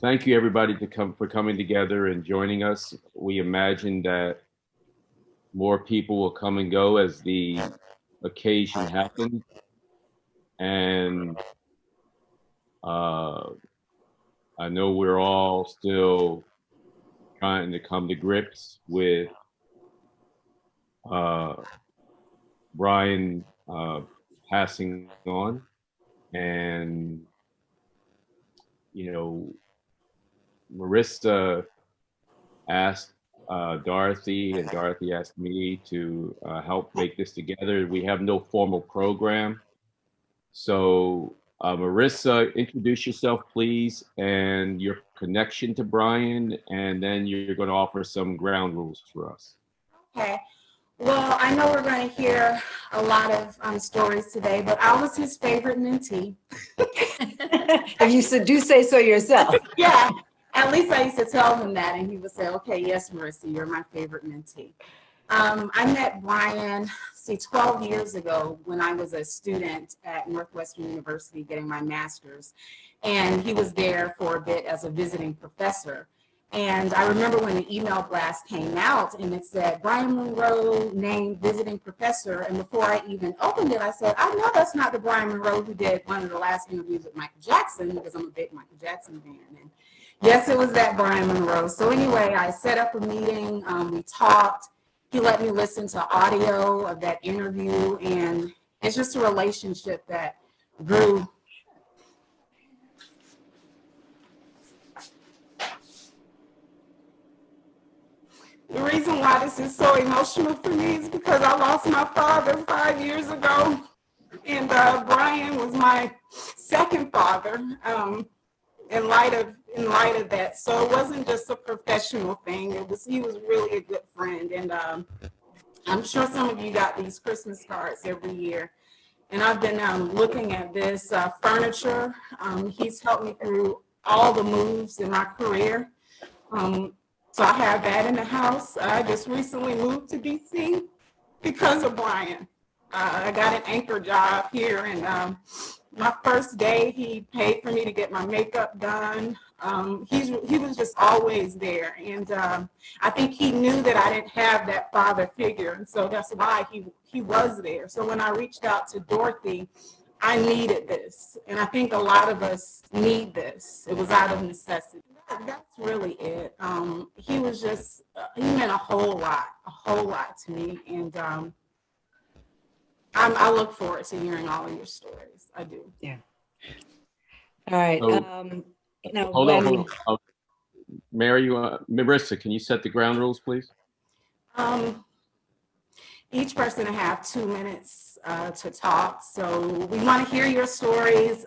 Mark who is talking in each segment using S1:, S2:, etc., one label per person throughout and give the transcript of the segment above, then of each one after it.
S1: thank you everybody for coming together and joining us. We imagine that more people will come and go as the occasion happens. And uh, I know we're all still trying to come to grips with uh, Bryan passing on. And, you know, Marissa asked Dorothy, and Dorothy asked me to help make this together. We have no formal program. So, Marissa, introduce yourself, please, and your connection to Bryan, and then you're going to offer some ground rules for us.
S2: Okay. Well, I know we're going to hear a lot of stories today, but I was his favorite mentee.
S3: If you do say so yourself.
S2: Yeah, at least I used to tell him that, and he would say, okay, yes, Marissa, you're my favorite mentee. I met Bryan, 12 years ago when I was a student at Northwestern University getting my master's, and he was there for a bit as a visiting professor. And I remember when the email blast came out and it said, Bryan Monroe named visiting professor. And before I even opened it, I said, I know that's not the Bryan Monroe who did one of the last interviews with Michael Jackson, because I'm a big Michael Jackson fan. And yes, it was that Bryan Monroe. So anyway, I set up a meeting. We talked. He let me listen to audio of that interview. And it's just a relationship that grew. The reason why this is so emotional for me is because I lost my father 5 years ago, and Bryan was my second father. In light of that, so it wasn't just a professional thing. He was really a good friend, and I'm sure some of you got these Christmas cards every year. And I've been looking at this furniture. He's helped me through all the moves in my career. So I have that in the house. I just recently moved to DC because of Bryan. I got an anchor job here, and my first day, he paid for me to get my makeup done. He was just always there, and I think he knew that I didn't have that father figure, and so that's why he was there. So when I reached out to Dorothy, I needed this, and I think a lot of us need this. It was out of necessity. That's really it. He was just, he meant a whole lot to me. And I look forward to hearing all of your stories. I do.
S3: Yeah. All right.
S1: So,
S3: Now,
S1: hold on. Mary, Marissa, can you set the ground rules, please?
S2: Each person will have 2 minutes to talk. So we want to hear your stories,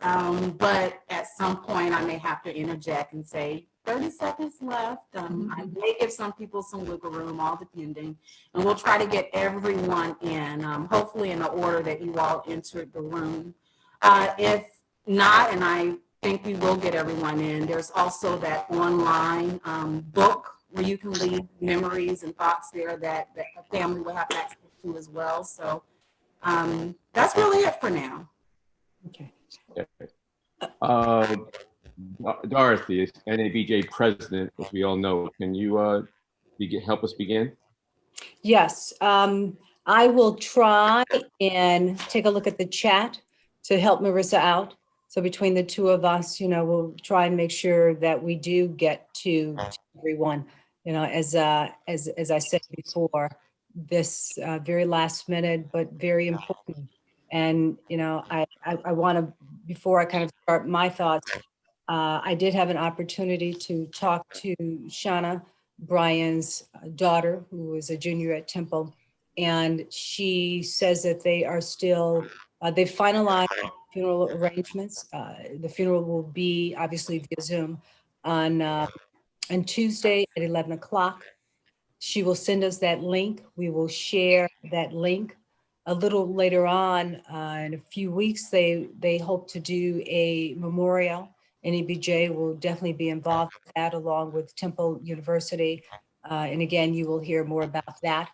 S2: but at some point I may have to interject and say 30 seconds left. I may give some people some wiggle room, all depending. And we'll try to get everyone in, hopefully in the order that you all entered the room. If not, and I think we will get everyone in, there's also that online book where you can leave memories and thoughts there that a family will have access to as well. So that's really it for now.
S3: Okay.
S1: Dorothy is NABJ president, as we all know. Can you help us begin?
S3: Yes. I will try and take a look at the chat to help Marissa out. So between the two of us, we'll try and make sure that we do get to everyone. As I said before, this very last minute, but very important. And, I want to, before I kind of start my thoughts, I did have an opportunity to talk to Shauna, Bryan's daughter, who is a junior at Temple. And she says that they are still, they finalized funeral arrangements. The funeral will be obviously via Zoom on Tuesday at 11 o'clock. She will send us that link. We will share that link. A little later on, in a few weeks, they hope to do a memorial. NABJ will definitely be involved with that, along with Temple University. And again, you will hear more about that.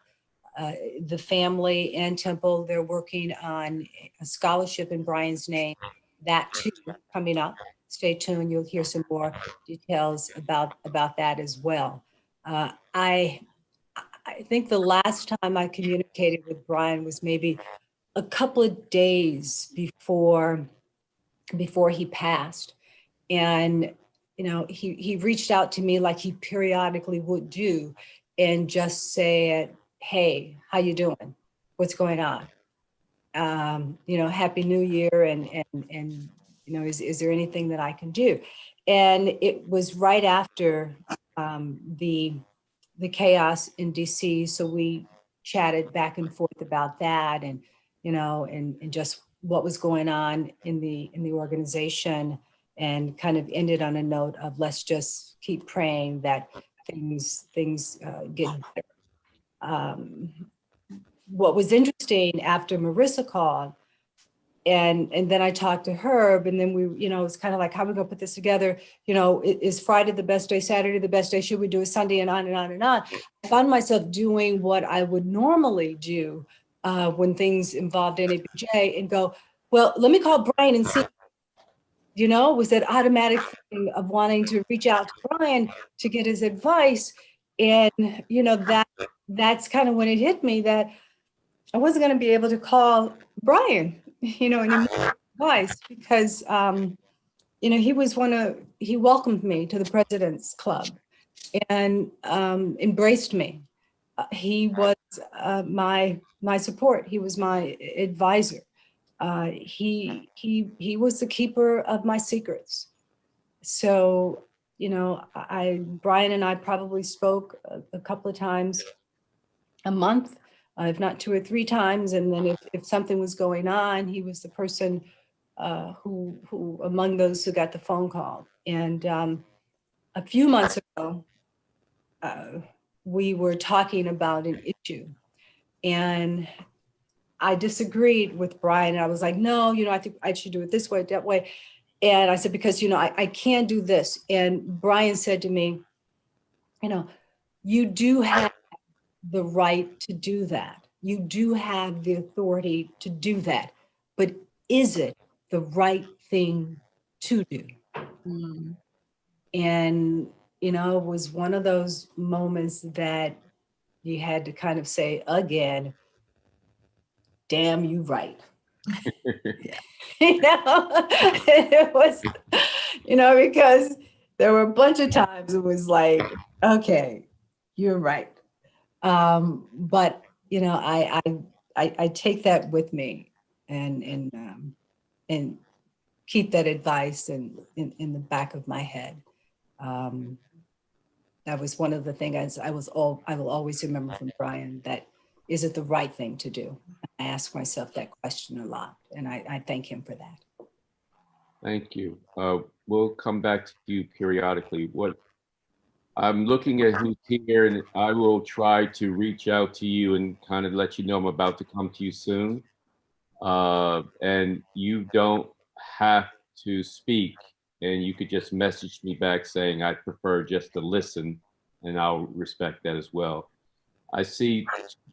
S3: The family and Temple, they're working on a scholarship in Bryan's name. That too coming up. stay tuned. You'll hear some more details about that as well. I think the last time I communicated with Bryan was maybe a couple of days before he passed. And, you know, he reached out to me like he periodically would do and just said, hey, how you doing? What's going on? You know, Happy New Year. And you know, is there anything that I can do? And it was right after the chaos in DC. So we chatted back and forth about that, and, you know, and just what was going on in the organization, and kind of ended on a note of let's just keep praying that things get better. What was interesting after Marissa called, and then I talked to Herb, and then we, you know, it's kind of like, how are we gonna put this together? You know, is Friday the best day, Saturday the best day? Should we do a Sunday, and on and on and on? I found myself doing what I would normally do when things involved NABJ, and go, well, let me call Bryan and see. You know, was that automatic thing of wanting to reach out to Bryan to get his advice. And, you know, that's kind of when it hit me that I wasn't going to be able to call Bryan, you know, anymore advice, because, you know, he welcomed me to the President's Club and embraced me. He was my support. He was my advisor. He was the keeper of my secrets. So, you know, Bryan and I probably spoke a couple of times a month, if not 2 or 3 times. And then if something was going on, he was the person who among those who got the phone call. And a few months ago, we were talking about an issue, and I disagreed with Bryan. And I was like, no, you know, I think I should do it this way, that way. And I said, because, you know, I can't do this. And Bryan said to me, you know, you do have the right to do that. You do have the authority to do that. But is it the right thing to do? And, you know, it was one of those moments that you had to kind of say again, damn, you right. You know, it was, you know, because there were a bunch of times it was like, okay, you're right. But, you know, I take that with me and keep that advice in the back of my head. That was one of the things I will always remember from Bryan, that is it the right thing to do? I ask myself that question a lot, and I thank him for that.
S1: Thank you. We'll come back to you periodically. What I'm looking at who's here, and I will try to reach out to you and kind of let you know I'm about to come to you soon. And you don't have to speak, and you could just message me back saying I prefer just to listen, and I'll respect that as well. I see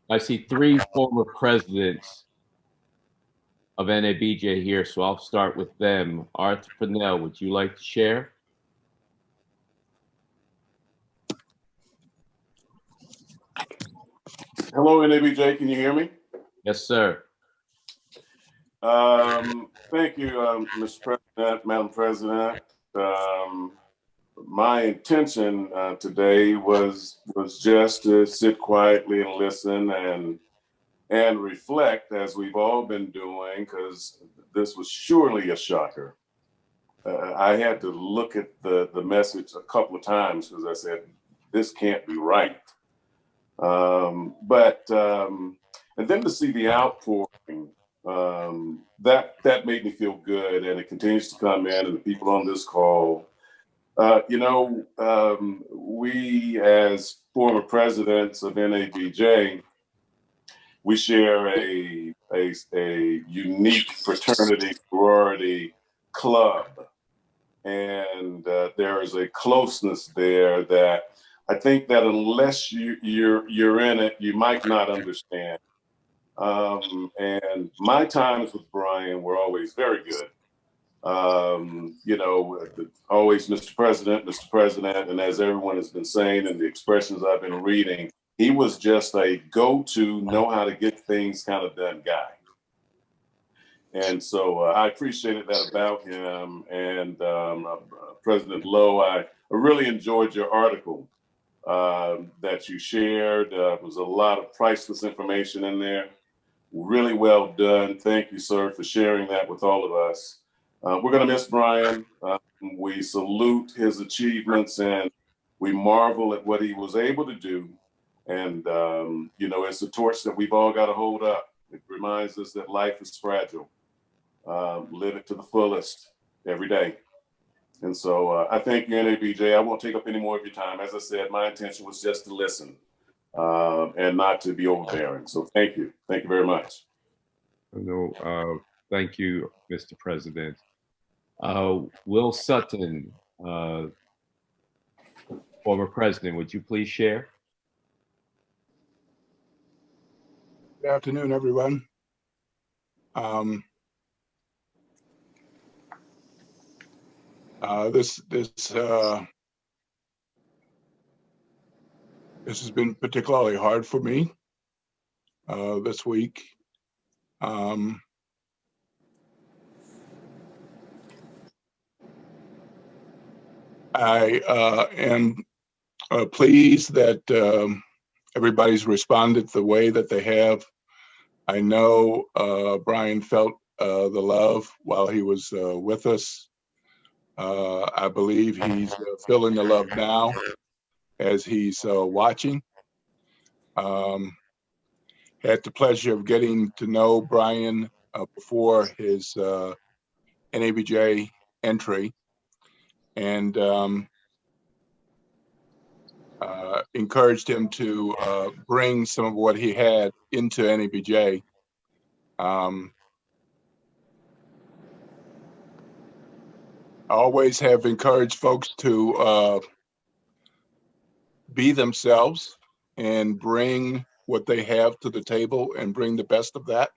S1: 3 former presidents of NABJ here, so I'll start with them. Arthur Fennell, would you like to share?
S4: Hello, NABJ. Can you hear me?
S1: Yes, sir.
S4: Thank you, Mr. President, Madam President. My intention today was just to sit quietly and listen and reflect, as we've all been doing, because this was surely a shocker. I had to look at the message a couple of times because I said, this can't be right. And then to see the outpouring, that made me feel good, and it continues to come in, and the people on this call, you know, we as former presidents of NABJ, we share a unique fraternity, sorority club, and there is a closeness there that I think that unless you're in it, you might not understand. And my times with Bryan were always very good. You know, always Mr. President. And as everyone has been saying and the expressions I've been reading, he was just a go-to, know how to get things kind of done guy. And so I appreciated that about him. And President Lowe, I really enjoyed your article that you shared. There was a lot of priceless information in there. Really well done. Thank you, sir, for sharing that with all of us. We're going to miss Bryan. We salute his achievements and we marvel at what he was able to do. And, you know, it's a torch that we've all got to hold up. It reminds us that life is fragile. Live it to the fullest every day. And so I thank you, NABJ. I won't take up any more of your time. As I said, my intention was just to listen and not to be overbearing. So thank you. Thank you very much.
S1: No, thank you, Mr. President. Will Sutton, former president, would you please share?
S5: Good afternoon, everyone. This has been particularly hard for me this week. I am pleased that everybody's responded the way that they have. I know Bryan felt the love while he was with us. I believe he's feeling the love now as he's watching. Had the pleasure of getting to know Bryan before his NABJ entry, and encouraged him to bring some of what he had into NABJ. I always have encouraged folks to be themselves and bring what they have to the table and bring the best of that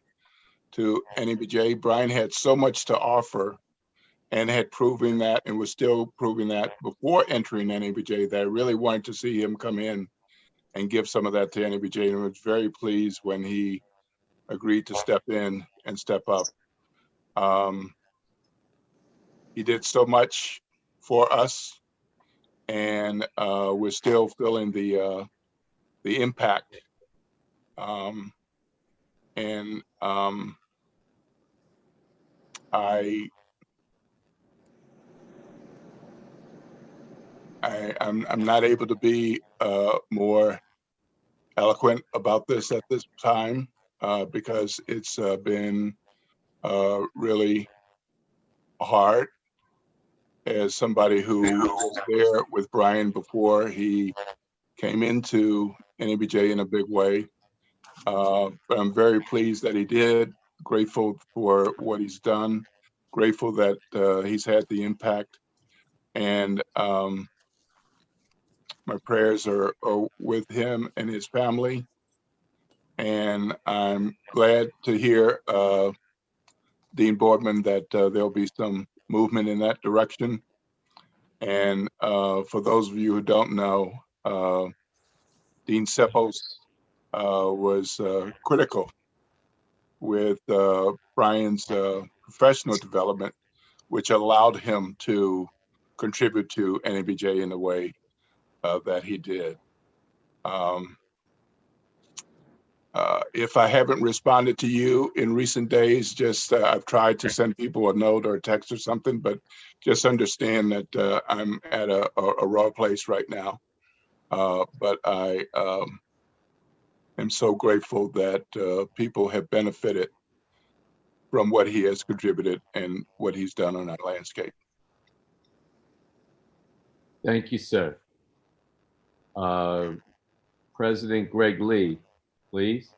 S5: to NABJ. Bryan had so much to offer and had proven that and was still proving that before entering NABJ that I really wanted to see him come in and give some of that to NABJ, and I was very pleased when he agreed to step in and step up. He did so much for us, and we're still feeling the impact. I'm not able to be more eloquent about this at this time because it's been really hard as somebody who was there with Bryan before he came into NABJ in a big way. But I'm very pleased that he did, grateful for what he's done, grateful that he's had the impact. And my prayers are with him and his family. And I'm glad to hear Dean Boardman that there'll be some movement in that direction. And for those of you who don't know, Dean Ceppos was critical with Bryan's professional development, which allowed him to contribute to NABJ in the way that he did. If I haven't responded to you in recent days, just I've tried to send people a note or a text or something, but just understand that I'm at a raw place right now. But I am so grateful that people have benefited from what he has contributed and what he's done on our landscape.
S1: Thank you, sir. President Greg Lee, please.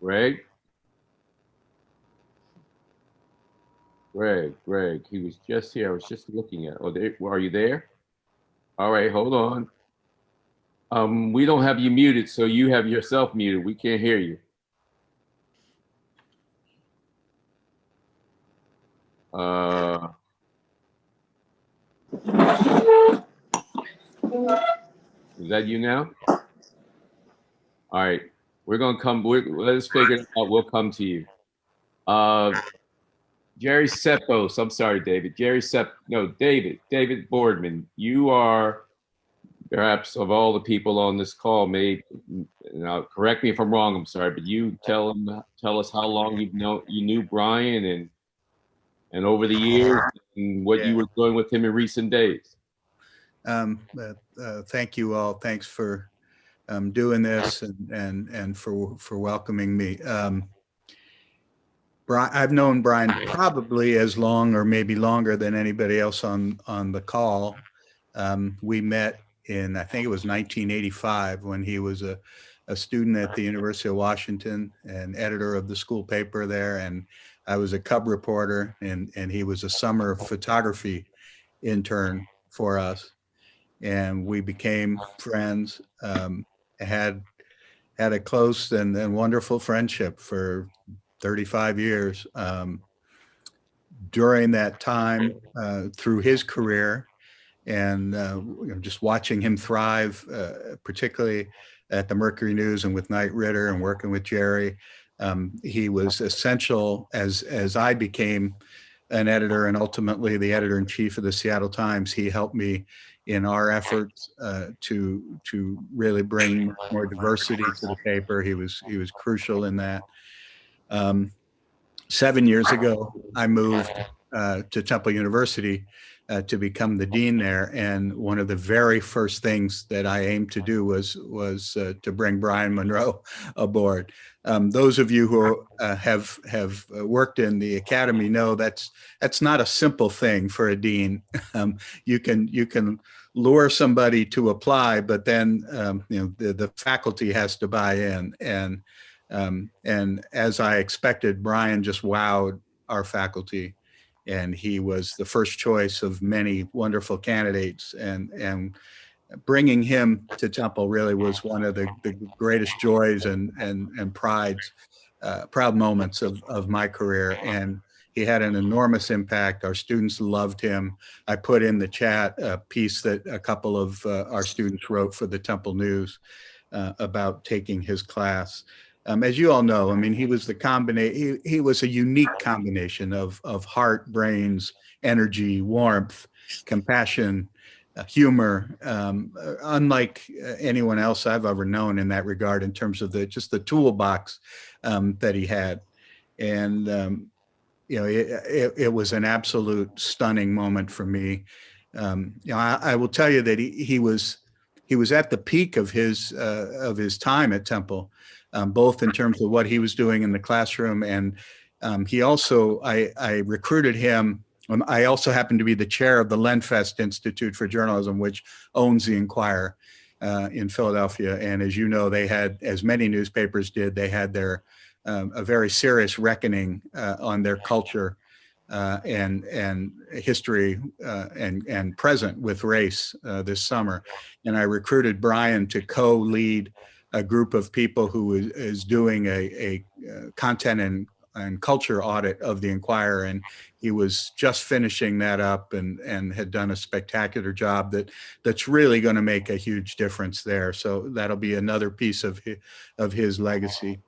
S1: Greg? Greg, he was just here. I was just looking at, are you there? All right, hold on. We don't have you muted, so you have yourself muted. We can't hear you. Is that you now? All right. We're going to come. Let us figure it out. We'll come to you. Jerry Ceppos. I'm sorry, David. David Boardman. You are perhaps of all the people on this call, now correct me if I'm wrong. I'm sorry, but you tell us how long you knew Bryan and over the years and what you were doing with him in recent days.
S6: Thank you all. Thanks for doing this and for welcoming me. I've known Bryan probably as long or maybe longer than anybody else on the call. We met in, I think it was 1985, when he was a student at the University of Washington and editor of the school paper there. And I was a cub reporter, and he was a summer photography intern for us. And we became friends, had a close and wonderful friendship for 35 years. During that time, through his career, and just watching him thrive, particularly at the Mercury News and with Knight Ridder and working with Jerry, he was essential as I became an editor and ultimately the editor-in-chief of the Seattle Times. He helped me in our efforts to really bring more diversity to the paper. He was crucial in that. 7 years ago, I moved to Temple University to become the dean there, and one of the very first things that I aimed to do was to bring Bryan Monroe aboard. Those of you who have worked in the academy know that's not a simple thing for a dean. You can lure somebody to apply, but then the faculty has to buy in, and as I expected, Bryan just wowed our faculty. And he was the first choice of many wonderful candidates, and bringing him to Temple really was one of the greatest joys and proud moments of my career. And he had an enormous impact. Our students loved him. I put in the chat a piece that a couple of our students wrote for the Temple News about taking his class. As you all know, I mean, he was he was a unique combination of heart, brains, energy, warmth, compassion, humor, unlike anyone else I've ever known in that regard, in terms of just the toolbox that he had. And it was an absolute stunning moment for me. I will tell you that he was at the peak of his time at Temple. Both in terms of what he was doing in the classroom, and he also, I recruited him. I also happened to be the chair of the Lenfest Institute for Journalism, which owns the Inquirer in Philadelphia. And as you know, they had, as many newspapers did, they had a very serious reckoning on their culture and history and present with race this summer. And I recruited Bryan to co-lead a group of people who is doing a content and culture audit of the Inquirer, and he was just finishing that up and had done a spectacular job that's really going to make a huge difference there. So that'll be another piece of his legacy.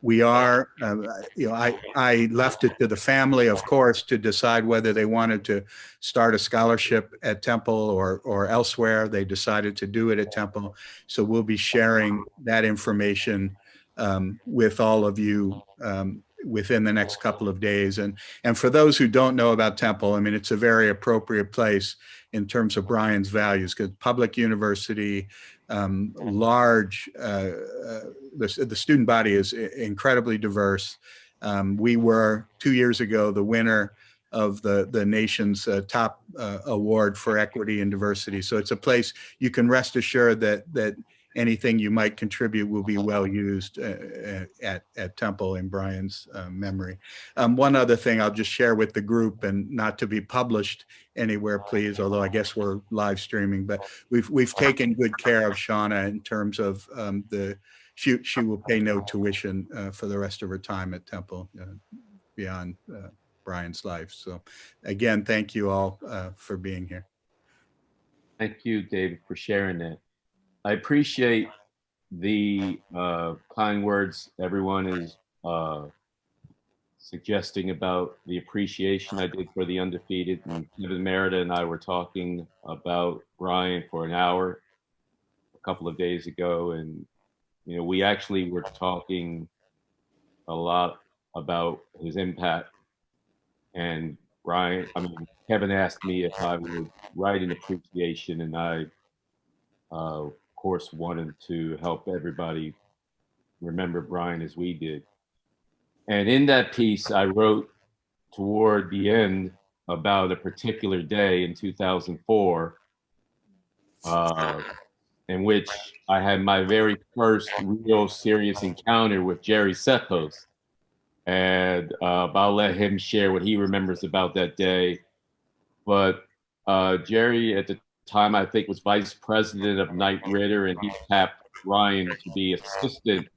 S6: We are, I left it to the family, of course, to decide whether they wanted to start a scholarship at Temple or elsewhere. They decided to do it at Temple. So we'll be sharing that information with all of you within the next couple of days. And for those who don't know about Temple, I mean, it's a very appropriate place in terms of Bryan's values, because public university, large, the student body is incredibly diverse. We were 2 years ago the winner of the nation's top award for equity and diversity. So it's a place you can rest assured that anything you might contribute will be well used at Temple in Bryan's memory. One other thing I'll just share with the group, and not to be published anywhere, please, although I guess we're live streaming, but we've taken good care of Shauna in terms of she will pay no tuition for the rest of her time at Temple beyond Bryan's life. So again, thank you all for being here.
S1: Thank you, David, for sharing that. I appreciate the kind words everyone is suggesting about the appreciation I did for the undefeated. And Kevin, Meredith and I were talking about Bryan for an hour a couple of days ago, and we actually were talking a lot about his impact. And Kevin asked me if I would write an appreciation, and I, of course, wanted to help everybody remember Bryan as we did. And in that piece, I wrote toward the end about a particular day in 2004, in which I had my very first real serious encounter with Jerry Ceppos. And I'll let him share what he remembers about that day. But Jerry, at the time, I think was vice president of Knight Ridder, and he tapped Bryan to be assistant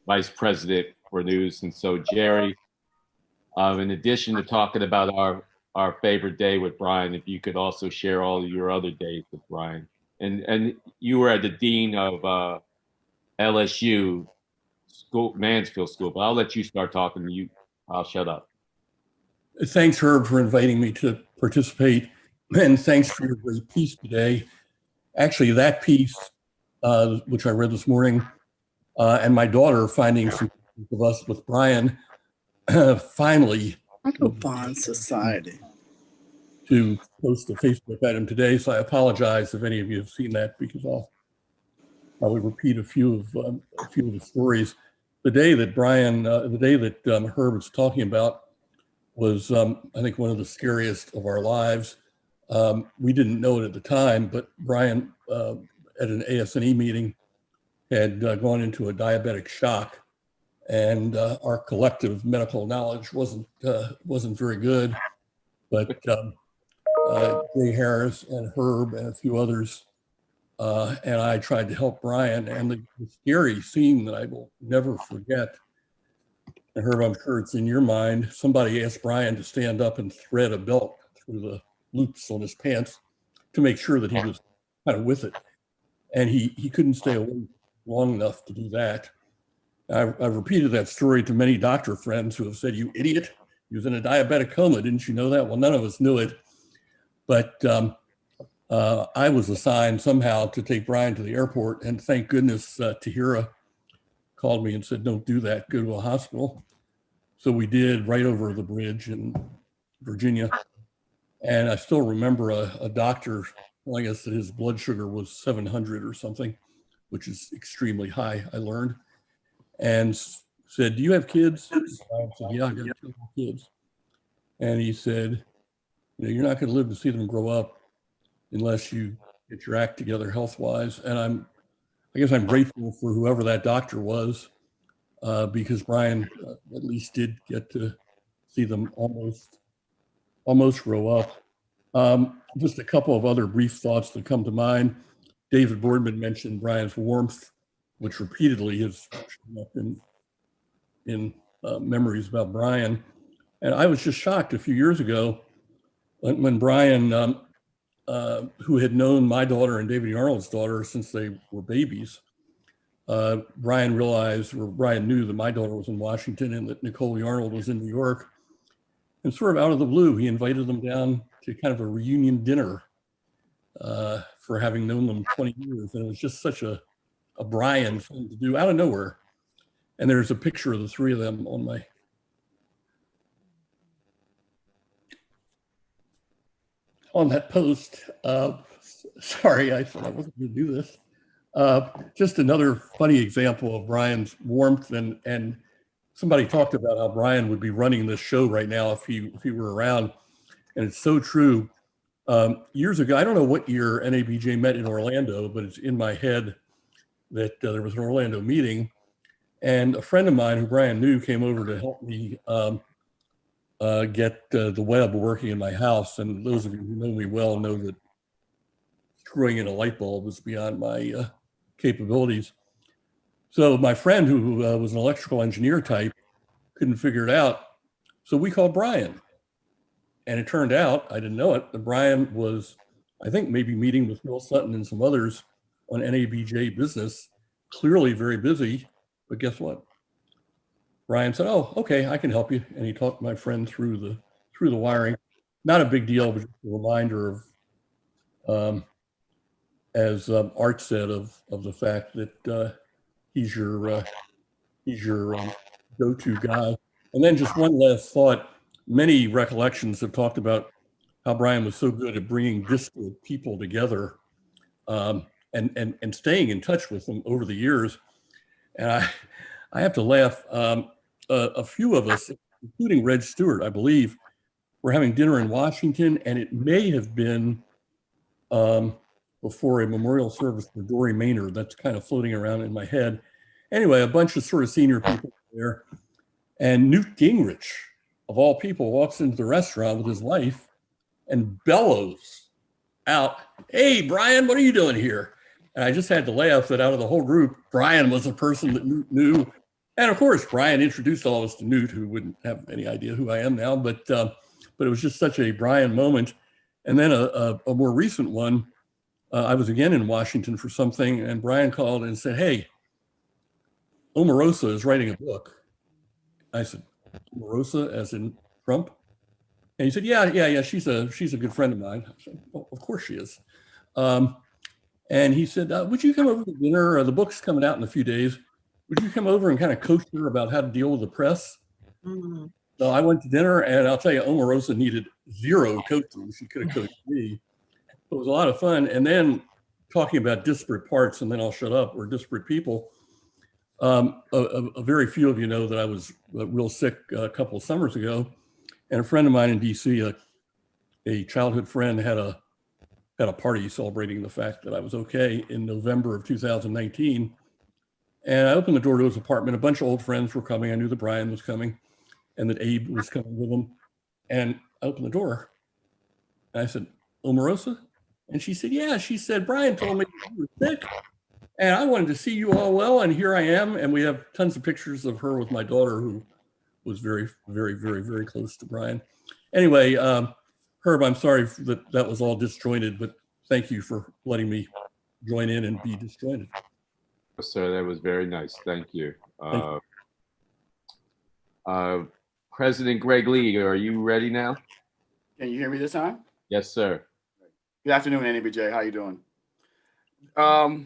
S1: vice president for news. And so Jerry, in addition to talking about our favorite day with Bryan, if you could also share all of your other days with Bryan. And you were at the dean of LSU school, Mansfield School, but I'll let you start talking. I'll shut up.
S7: Thanks, Herb, for inviting me to participate, and thanks for your great piece today. Actually, that piece, which I read this morning, and my daughter finding some of us with Bryan, finally
S8: Bond Society
S7: to post a Facebook item today. So I apologize if any of you have seen that, because I'll probably repeat a few of the stories. The day that Herb was talking about was, I think, one of the scariest of our lives. We didn't know it at the time, but Bryan, at an ASNE meeting, had gone into a diabetic shock, and our collective medical knowledge wasn't very good. But Jay Harris and Herb and a few others and I tried to help Bryan, and the scary scene that I will never forget. And Herb, I'm sure it's in your mind. Somebody asked Bryan to stand up and thread a belt through the loops on his pants to make sure that he was kind of with it. And he couldn't stay awake long enough to do that. I've repeated that story to many doctor friends who have said, "You idiot, he was in a diabetic coma. Didn't you know that?" Well, none of us knew it. But I was assigned somehow to take Bryan to the airport. And thank goodness Tahira called me and said, "Don't do that, go to a hospital." So we did, right over the bridge in Virginia. And I still remember a doctor telling us that his blood sugar was 700 or something, which is extremely high, I learned. And said, "Do you have kids?" I said, "Yeah, I got 2 kids." And he said, "You're not going to live to see them grow up unless you get your act together health-wise." And I guess I'm grateful for whoever that doctor was, because Bryan at least did get to see them almost grow up. Just a couple of other brief thoughts that come to mind. David Boardman mentioned Bryan's warmth, which repeatedly has shown up in memories about Bryan. And I was just shocked a few years ago when Bryan, who had known my daughter and David Arnold's daughter since they were babies, Bryan knew that my daughter was in Washington and that Nicole Arnold was in New York. And sort of out of the blue, he invited them down to kind of a reunion dinner for having known them 20 years. And it was just such a Bryan thing to do out of nowhere. And there's a picture of the 3 of them on that post. Sorry, I said I wasn't going to do this. Just another funny example of Bryan's warmth, and somebody talked about how Bryan would be running this show right now if he were around, and it's so true. Years ago, I don't know what year NABJ met in Orlando, but it's in my head that there was an Orlando meeting, and a friend of mine who Bryan knew came over to help me get the web working in my house. And those of you who know me well know that screwing in a light bulb was beyond my capabilities. So my friend, who was an electrical engineer type, couldn't figure it out. So we called Bryan. And it turned out, I didn't know it, that Bryan was, I think, maybe meeting with Will Sutton and some others on NABJ business, clearly very busy. But guess what? Bryan said, "Oh, okay, I can help you." And he talked my friend through the wiring. Not a big deal, but just a reminder of, as Art said, of the fact that he's your go-to guy. And then just one last thought. Many recollections have talked about how Bryan was so good at bringing disparate people together, and staying in touch with them over the years. And I have to laugh. A few of us, including Reg Stewart, I believe, were having dinner in Washington, and it may have been before a memorial service for Dory Maynard. That's kind of floating around in my head. Anyway, a bunch of sort of senior people there, and Newt Gingrich, of all people, walks into the restaurant with his wife and bellows out, "Hey, Bryan, what are you doing here?" And I just had to laugh that out of the whole group, Bryan was a person that Newt knew. And of course, Bryan introduced all of us to Newt, who wouldn't have any idea who I am now, but it was just such a Bryan moment. And then a more recent one, I was again in Washington for something, and Bryan called and said, "Hey, Omarosa is writing a book." I said, "Omarosa as in Trump?" And he said, yeah, she's a good friend of mine. I said, "Well, of course she is." And he said, "Would you come over to dinner? The book's coming out in a few days. Would you come over and kind of coach her about how to deal with the press?" Mm-hmm. So I went to dinner, and I'll tell you, Omarosa needed zero coaching. She could have coached me. It was a lot of fun. And then talking about disparate parts, and then I'll shut up, or disparate people. A very few of you know that I was real sick a couple of summers ago, and a friend of mine in DC, a childhood friend, had a party celebrating the fact that I was okay in November of 2019. And I opened the door to his apartment. A bunch of old friends were coming. I knew that Bryan was coming and that Abe was coming with him. And I opened the door and I said, "Omarosa?" And she said, "Yeah." She said, "Bryan told me you were sick and I wanted to see you all well. And here I am." And we have tons of pictures of her with my daughter, who was very, very, very, very close to Bryan. Anyway, Herb, I'm sorry that was all disjointed, but thank you for letting me join in and be disjointed.
S1: Sir, that was very nice. Thank you. President Greg Lee, are you ready now?
S9: Can you hear me this time?
S1: Yes, sir.
S9: Good afternoon, NABJ. How you doing? There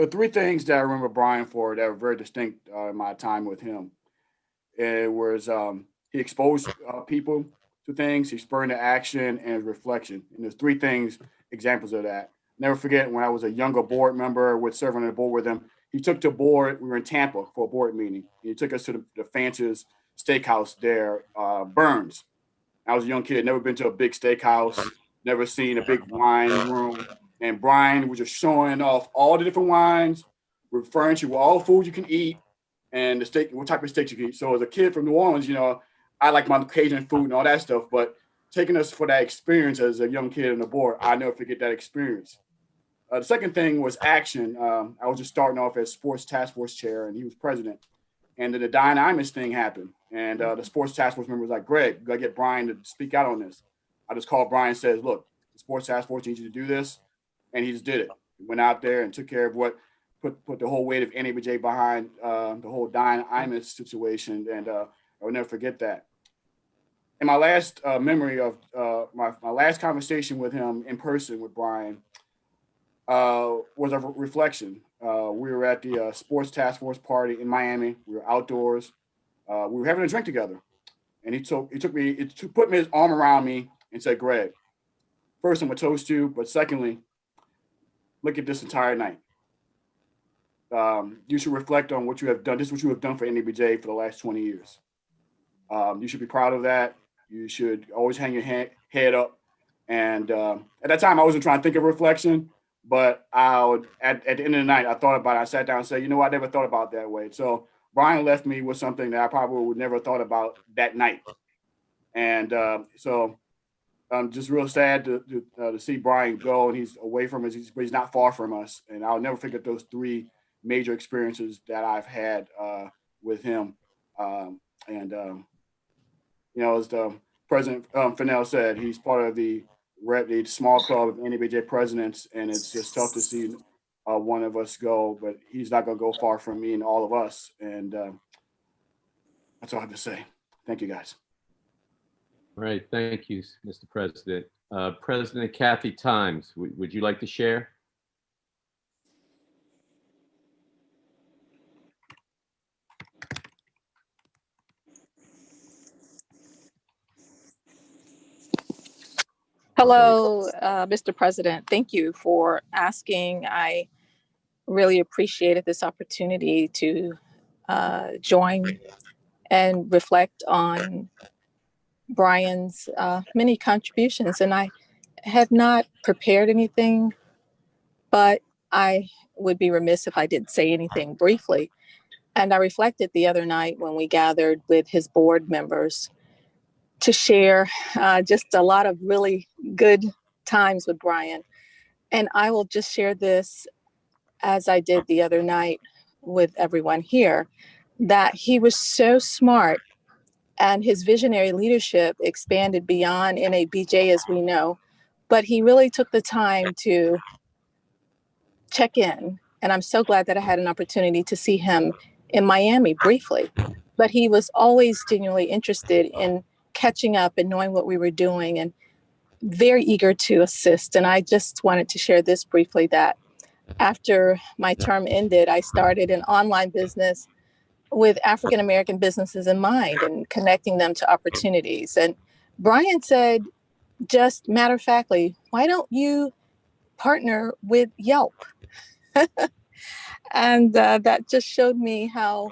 S9: are three things that I remember Bryan for that were very distinct in my time with him. It was he exposed people to things, he spurred into action, and reflection. And there's three things, examples of that. Never forget when I was a younger board member with serving on the board with him, he took to board, we were in Tampa for a board meeting. He took us to the fanciest steakhouse there, Burns. I was a young kid, never been to a big steakhouse, never seen a big wine room. And Bryan was just showing off all the different wines, referring to all the food you can eat and the steak, what type of steaks you can eat. So as a kid from New Orleans, I like my Cajun food and all that stuff, but taking us for that experience as a young kid on the board, I never forget that experience. The second thing was action. I was just starting off as sports task force chair, and he was president. And then the Diane Imus thing happened. And the sports task force member was like, "Greg, you got to get Bryan to speak out on this." I just called Bryan and said, "Look, the sports task force needs you to do this." And he just did it. He went out there and took care of what, put the whole weight of NABJ behind the whole Diane Imus situation. And I will never forget that. And my last memory of my last conversation with him in person with Bryan was a reflection. We were at the sports task force party in Miami. We were outdoors. We were having a drink together, and he put his arm around me and said, "Greg, first I'm gonna toast you, but secondly, look at this entire night. You should reflect on what you have done. This is what you have done for NABJ for the last 20 years. You should be proud of that. You should always hang your head up. And at that time, I wasn't trying to think of reflection, but at the end of the night, I thought about it. I sat down and said, you know what, I never thought about it that way. So Bryan left me with something that I probably would never thought about that night. And so I'm just real sad to see Bryan go, and he's away from us, but he's not far from us. And I'll never forget those 3 major experiences that I've had with him. You know, as the President Fennell said, he's part of the small club of NABJ presidents, and it's just tough to see one of us go, but he's not going to go far from me and all of us. And that's all I have to say. Thank you, guys.
S1: All right, thank you, Mr. President. President Kathy Times, would you like to share?
S10: Hello, Mr. President. Thank you for asking. I really appreciated this opportunity to join and reflect on Bryan's many contributions. And I had not prepared anything, but I would be remiss if I didn't say anything briefly. And I reflected the other night when we gathered with his board members to share just a lot of really good times with Bryan. And I will just share this as I did the other night with everyone here, that he was so smart and his visionary leadership expanded beyond NABJ as we know, but he really took the time to check in. And I'm so glad that I had an opportunity to see him in Miami briefly, but he was always genuinely interested in catching up and knowing what we were doing and very eager to assist. And I just wanted to share this briefly, that after my term ended, I started an online business with African-American businesses in mind and connecting them to opportunities. And Bryan said, just matter-of-factly, why don't you partner with Yelp? And that just showed me how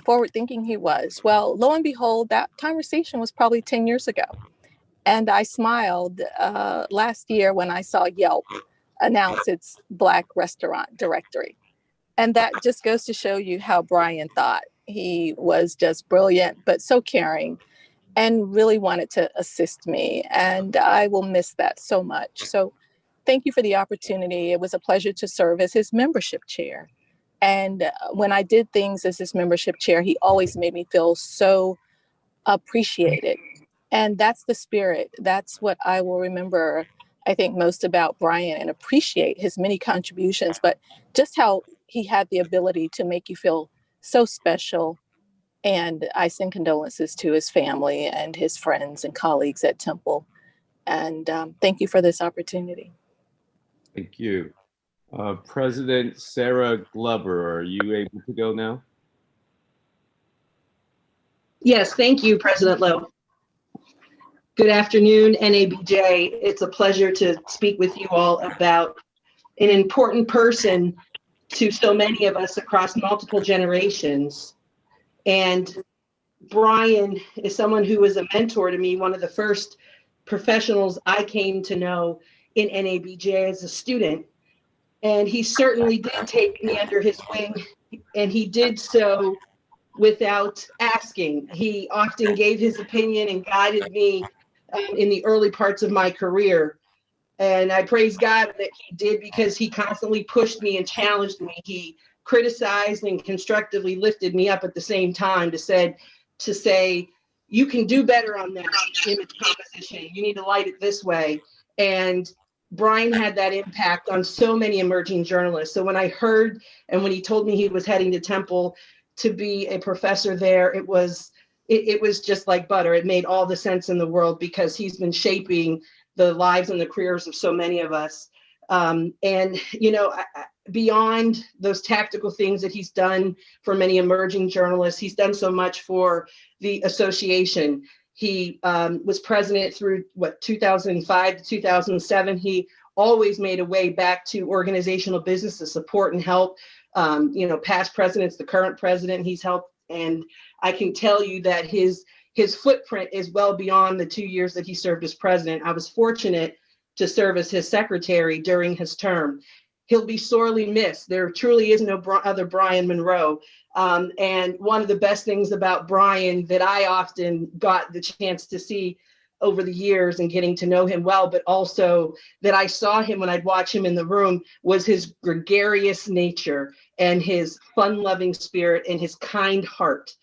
S10: forward-thinking he was. Well, lo and behold, that conversation was probably 10 years ago. And I smiled last year when I saw Yelp announce its Black restaurant directory. And that just goes to show you how Bryan thought. He was just brilliant, but so caring, and really wanted to assist me. And I will miss that so much. So thank you for the opportunity. It was a pleasure to serve as his membership chair. And when I did things as his membership chair, he always made me feel so appreciated. And that's the spirit. That's what I will remember, I think, most about Bryan, and appreciate his many contributions, but just how he had the ability to make you feel so special. And I send condolences to his family and his friends and colleagues at Temple. And thank you for this opportunity.
S1: Thank you. President Sarah Glover, are you able to go now?
S11: Yes, thank you, President Lowe. Good afternoon, NABJ. It's a pleasure to speak with you all about an important person to so many of us across multiple generations. And Bryan is someone who was a mentor to me, one of the first professionals I came to know in NABJ as a student. And he certainly did take me under his wing, and he did so without asking. He often gave his opinion and guided me in the early parts of my career. And I praise God that he did, because he constantly pushed me and challenged me. He criticized and constructively lifted me up at the same time to say, you can do better on that image composition. You need to light it this way. And Bryan had that impact on so many emerging journalists. So when I heard, and when he told me he was heading to Temple to be a professor there, it was just like butter. It made all the sense in the world, because he's been shaping the lives and the careers of so many of us. And, you know, beyond those tactical things that he's done for many emerging journalists, he's done so much for the association. He was president through 2005 to 2007. He always made a way back to organizational business to support and help, you know, past presidents, the current president he's helped. And I can tell you that his his footprint is well beyond the 2 years that he served as president. I was fortunate to serve as his secretary during his term. He'll be sorely missed. There truly is no other Bryan Monroe. And one of the best things about Bryan that I often got the chance to see over the years and getting to know him well, but also that I saw him when I'd watch him in the room, was his gregarious nature and his fun-loving spirit and his kind heart.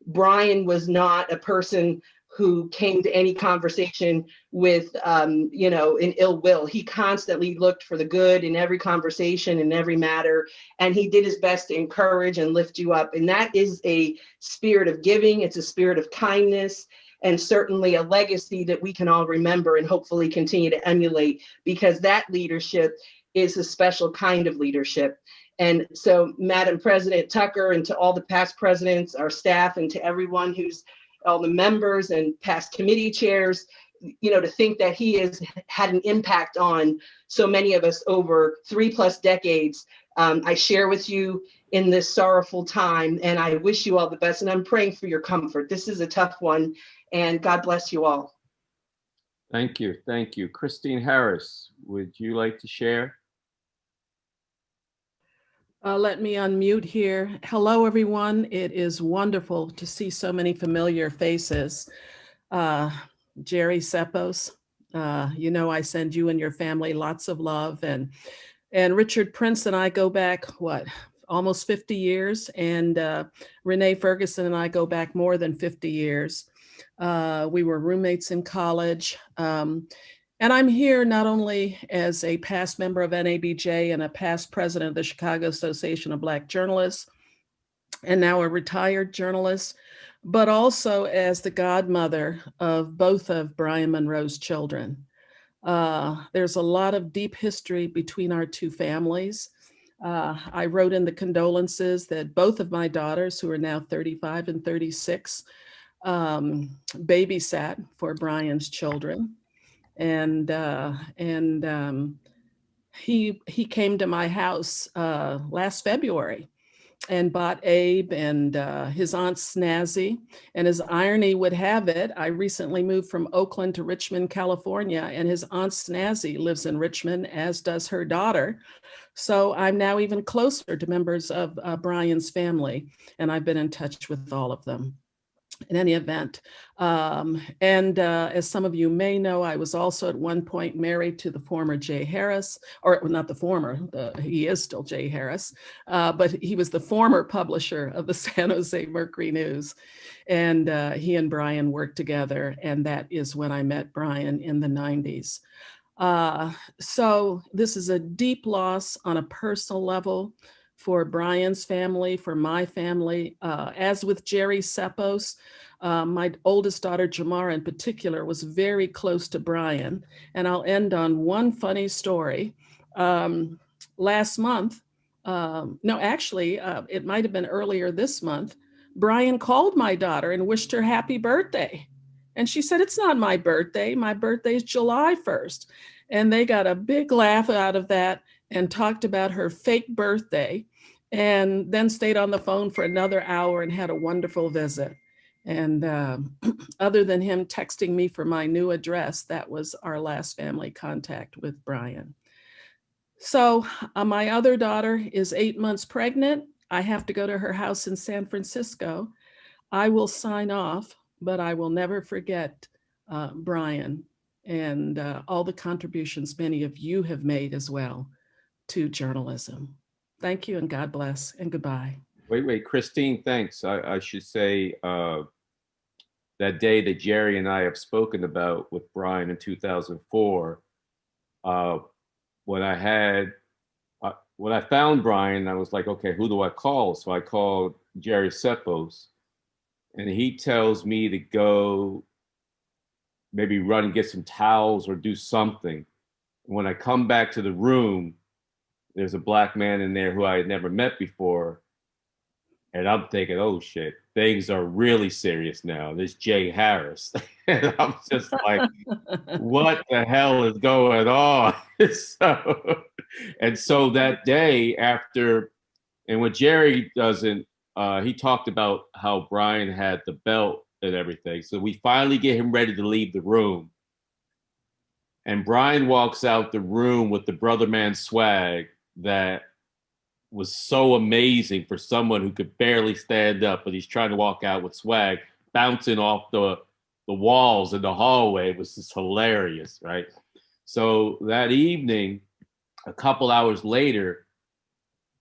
S11: Bryan was not a person who came to any conversation with, an ill will. He constantly looked for the good in every conversation, in every matter, and he did his best to encourage and lift you up. And that is a spirit of giving. It's a spirit of kindness, and certainly a legacy that we can all remember and hopefully continue to emulate, because that leadership is a special kind of leadership. And so, Madam President Tucker, and to all the past presidents, our staff, and to everyone who's all the members and past committee chairs, to think that he has had an impact on so many of us over 3+ decades. I share with you in this sorrowful time, and I wish you all the best, and I'm praying for your comfort. This is a tough one, and God bless you all.
S1: Thank you. Thank you. Christine Harris, would you like to share?
S12: Let me unmute here. Hello, everyone. It is wonderful to see so many familiar faces. Jerry Ceppos, I send you and your family lots of love. And Richard Prince and I go back, almost 50 years. And Renee Ferguson and I go back more than 50 years. We were roommates in college. And I'm here not only as a past member of NABJ and a past president of the Chicago Association of Black Journalists, and now a retired journalist, but also as the godmother of both of Bryan Monroe's children. There's a lot of deep history between our two families. I wrote in the condolences that both of my daughters, who are now 35 and 36, babysat for Bryan's children. And he came to my house last February and bought Abe and his aunt Snazzy. And as irony would have it, I recently moved from Oakland to Richmond, California, and his aunt Snazzy lives in Richmond, as does her daughter. So I'm now even closer to members of Bryan's family, and I've been in touch with all of them. In any event, as some of you may know, I was also at one point married to the former Jay Harris, or not the former, he is still Jay Harris, but he was the former publisher of the San Jose Mercury News. And he and Bryan worked together, and that is when I met Bryan in the 90s. So this is a deep loss on a personal level for Bryan's family, for my family. As with Jerry Ceppos, my oldest daughter, Jamara in particular, was very close to Bryan. And I'll end on one funny story. Last month, it might have been earlier this month, Bryan called my daughter and wished her happy birthday. And she said, "It's not my birthday. My birthday is July 1st. And they got a big laugh out of that and talked about her fake birthday, and then stayed on the phone for another hour and had a wonderful visit. And other than him texting me for my new address, that was our last family contact with Bryan. So my other daughter is 8 months pregnant. I have to go to her house in San Francisco. I will sign off, but I will never forget Bryan and all the contributions many of you have made as well to journalism. Thank you, and God bless, and goodbye.
S1: Wait, Christine, thanks. I should say that day that Jerry and I have spoken about with Bryan in 2004, when I found Bryan, I was like, okay, who do I call? So I called Jerry Ceppos, and he tells me to go maybe run and get some towels or do something. When I come back to the room, there's a black man in there who I had never met before. And I'm thinking, oh shit, things are really serious now. There's Jay Harris. And I'm just like, what the hell is going on? So that day after, and what Jerry doesn't, he talked about how Bryan had the belt and everything. So we finally get him ready to leave the room. And Bryan walks out the room with the brother man swag that was so amazing for someone who could barely stand up, but he's trying to walk out with swag, bouncing off the walls in the hallway. It was just hilarious, right? So that evening, a couple hours later,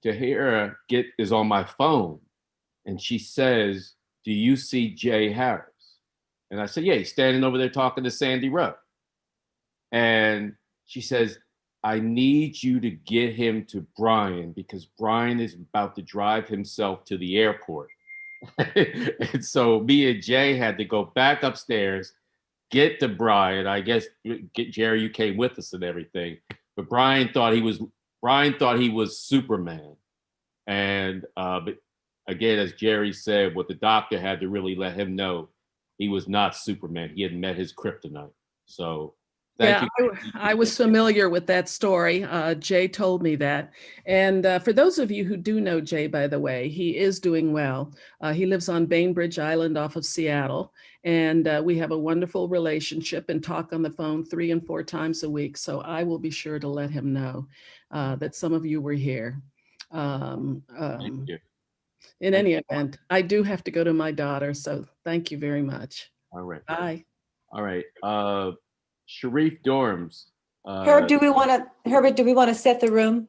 S1: Tahira is on my phone, and she says, "Do you see Jay Harris?" And I said, "Yeah, he's standing over there talking to Sandy Rowe." And she says, "I need you to get him to Bryan because Bryan is about to drive himself to the airport." And so me and Jay had to go back upstairs, get to Bryan. I guess Jerry, you came with us and everything. But Bryan thought he was Superman. And but again, as Jerry said, what the doctor had to really let him know, he was not Superman. He had met his kryptonite. So thank you.
S12: I was familiar with that story. Jay told me that. And for those of you who do know Jay, by the way, he is doing well. He lives on Bainbridge Island off of Seattle. And we have a wonderful relationship and talk on the phone 3 and 4 times a week. So I will be sure to let him know that some of you were here.
S1: Thank you.
S12: In any event, I do have to go to my daughter. So thank you very much.
S1: All right.
S12: Bye.
S1: All right. Sharif Durhams.
S3: Herbert, do we want to set the room?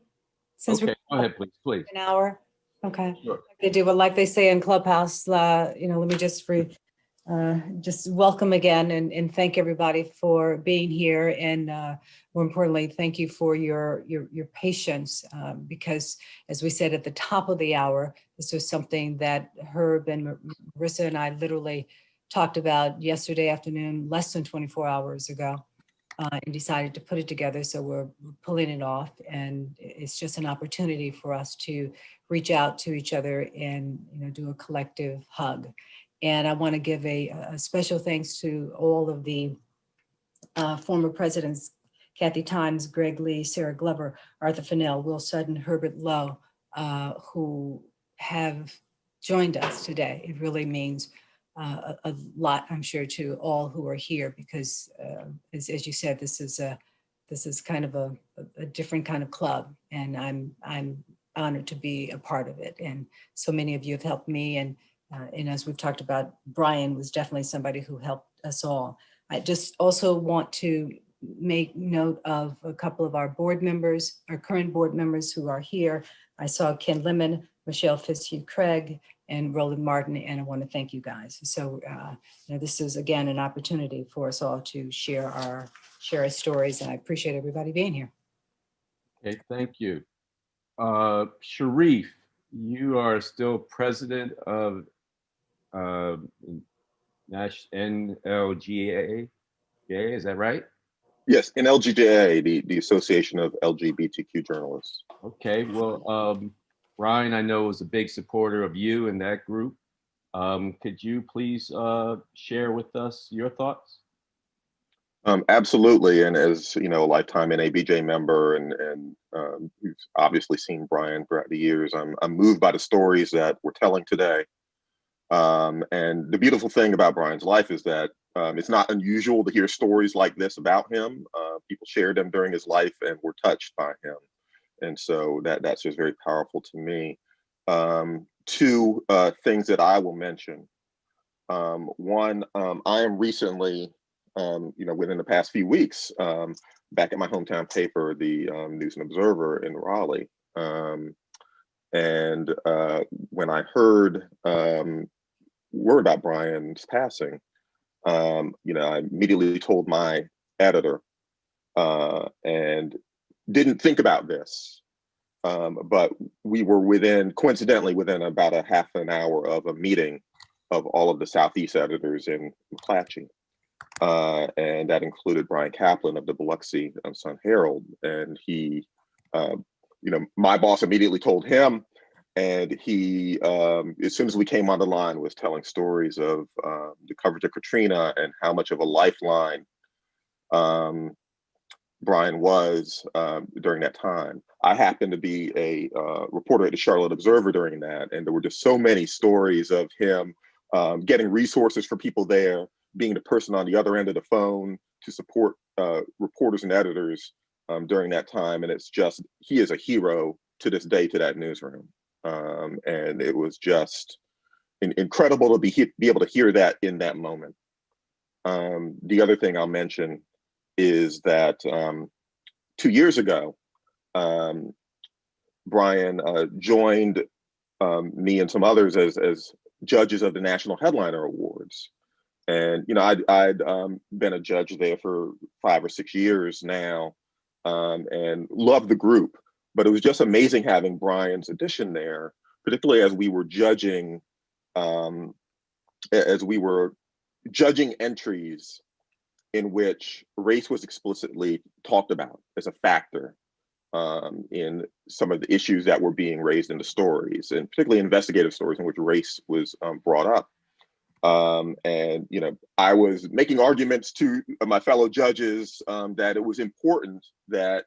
S3: Since
S1: Okay, go ahead, please.
S3: An hour. Okay.
S1: Sure.
S3: They do, but like they say in Clubhouse, let me just welcome again and thank everybody for being here, and more importantly, thank you for your patience, because as we said at the top of the hour, this was something that Herb and Marissa and I literally talked about yesterday afternoon, less than 24 hours ago, and decided to put it together. So we're pulling it off, and it's just an opportunity for us to reach out to each other and do a collective hug. And I want to give a special thanks to all of the former presidents, Kathy Times, Greg Lee, Sarah Glover, Arthur Fennell, Will Sutton, Herbert Lowe, who have joined us today. It really means a lot, I'm sure, to all who are here, because as you said, this is kind of a different kind of club, and I'm honored to be a part of it. And so many of you have helped me, and as we've talked about, Bryan was definitely somebody who helped us all. I just also want to make note of a couple of our board members, our current board members who are here. I saw Ken Lemon, Michelle Fitzhugh-Craig, and Roland Martin, and I want to thank you guys. So this is, again, an opportunity for us all to share our stories, and I appreciate everybody being here.
S1: Okay, thank you. Sharif, you are still president of NLGA, is that right?
S13: Yes, NLGA, the Association of LGBTQ Journalists.
S1: Okay, well, Bryan, I know, is a big supporter of you and that group. Could you please share with us your thoughts?
S13: Absolutely, and as a lifetime NABJ member, and who's obviously seen Bryan throughout the years, I'm moved by the stories that we're telling today. And the beautiful thing about Bryan's life is that it's not unusual to hear stories like this about him. People shared them during his life and were touched by him. And so that's just very powerful to me. 2 things that I will mention. One, I am recently, within the past few weeks, back at my hometown paper, the News and Observer in Raleigh. And when I heard word about Bryan's passing, I immediately told my editor and didn't think about this. But we were coincidentally within about a half an hour of a meeting of all of the Southeast editors in McClatchy. And that included Bryan Kaplan of the Biloxi Sun Herald. And he, my boss immediately told him, and he, as soon as we came on the line, was telling stories of the coverage of Katrina and how much of a lifeline Bryan was during that time. I happened to be a reporter at the Charlotte Observer during that, and there were just so many stories of him getting resources for people there, being the person on the other end of the phone to support reporters and editors during that time. And it's just, he is a hero to this day to that newsroom. And it was just incredible to be able to hear that in that moment. The other thing I'll mention is that 2 years ago, Bryan joined me and some others as judges of the National Headliner Awards. And, you know, I'd been a judge there for 5 or 6 years now, and loved the group. But it was just amazing having Bryan's addition there, particularly as we were judging, entries in which race was explicitly talked about as a factor in some of the issues that were being raised in the stories, and particularly investigative stories in which race was brought up. And, you know, I was making arguments to my fellow judges that it was important that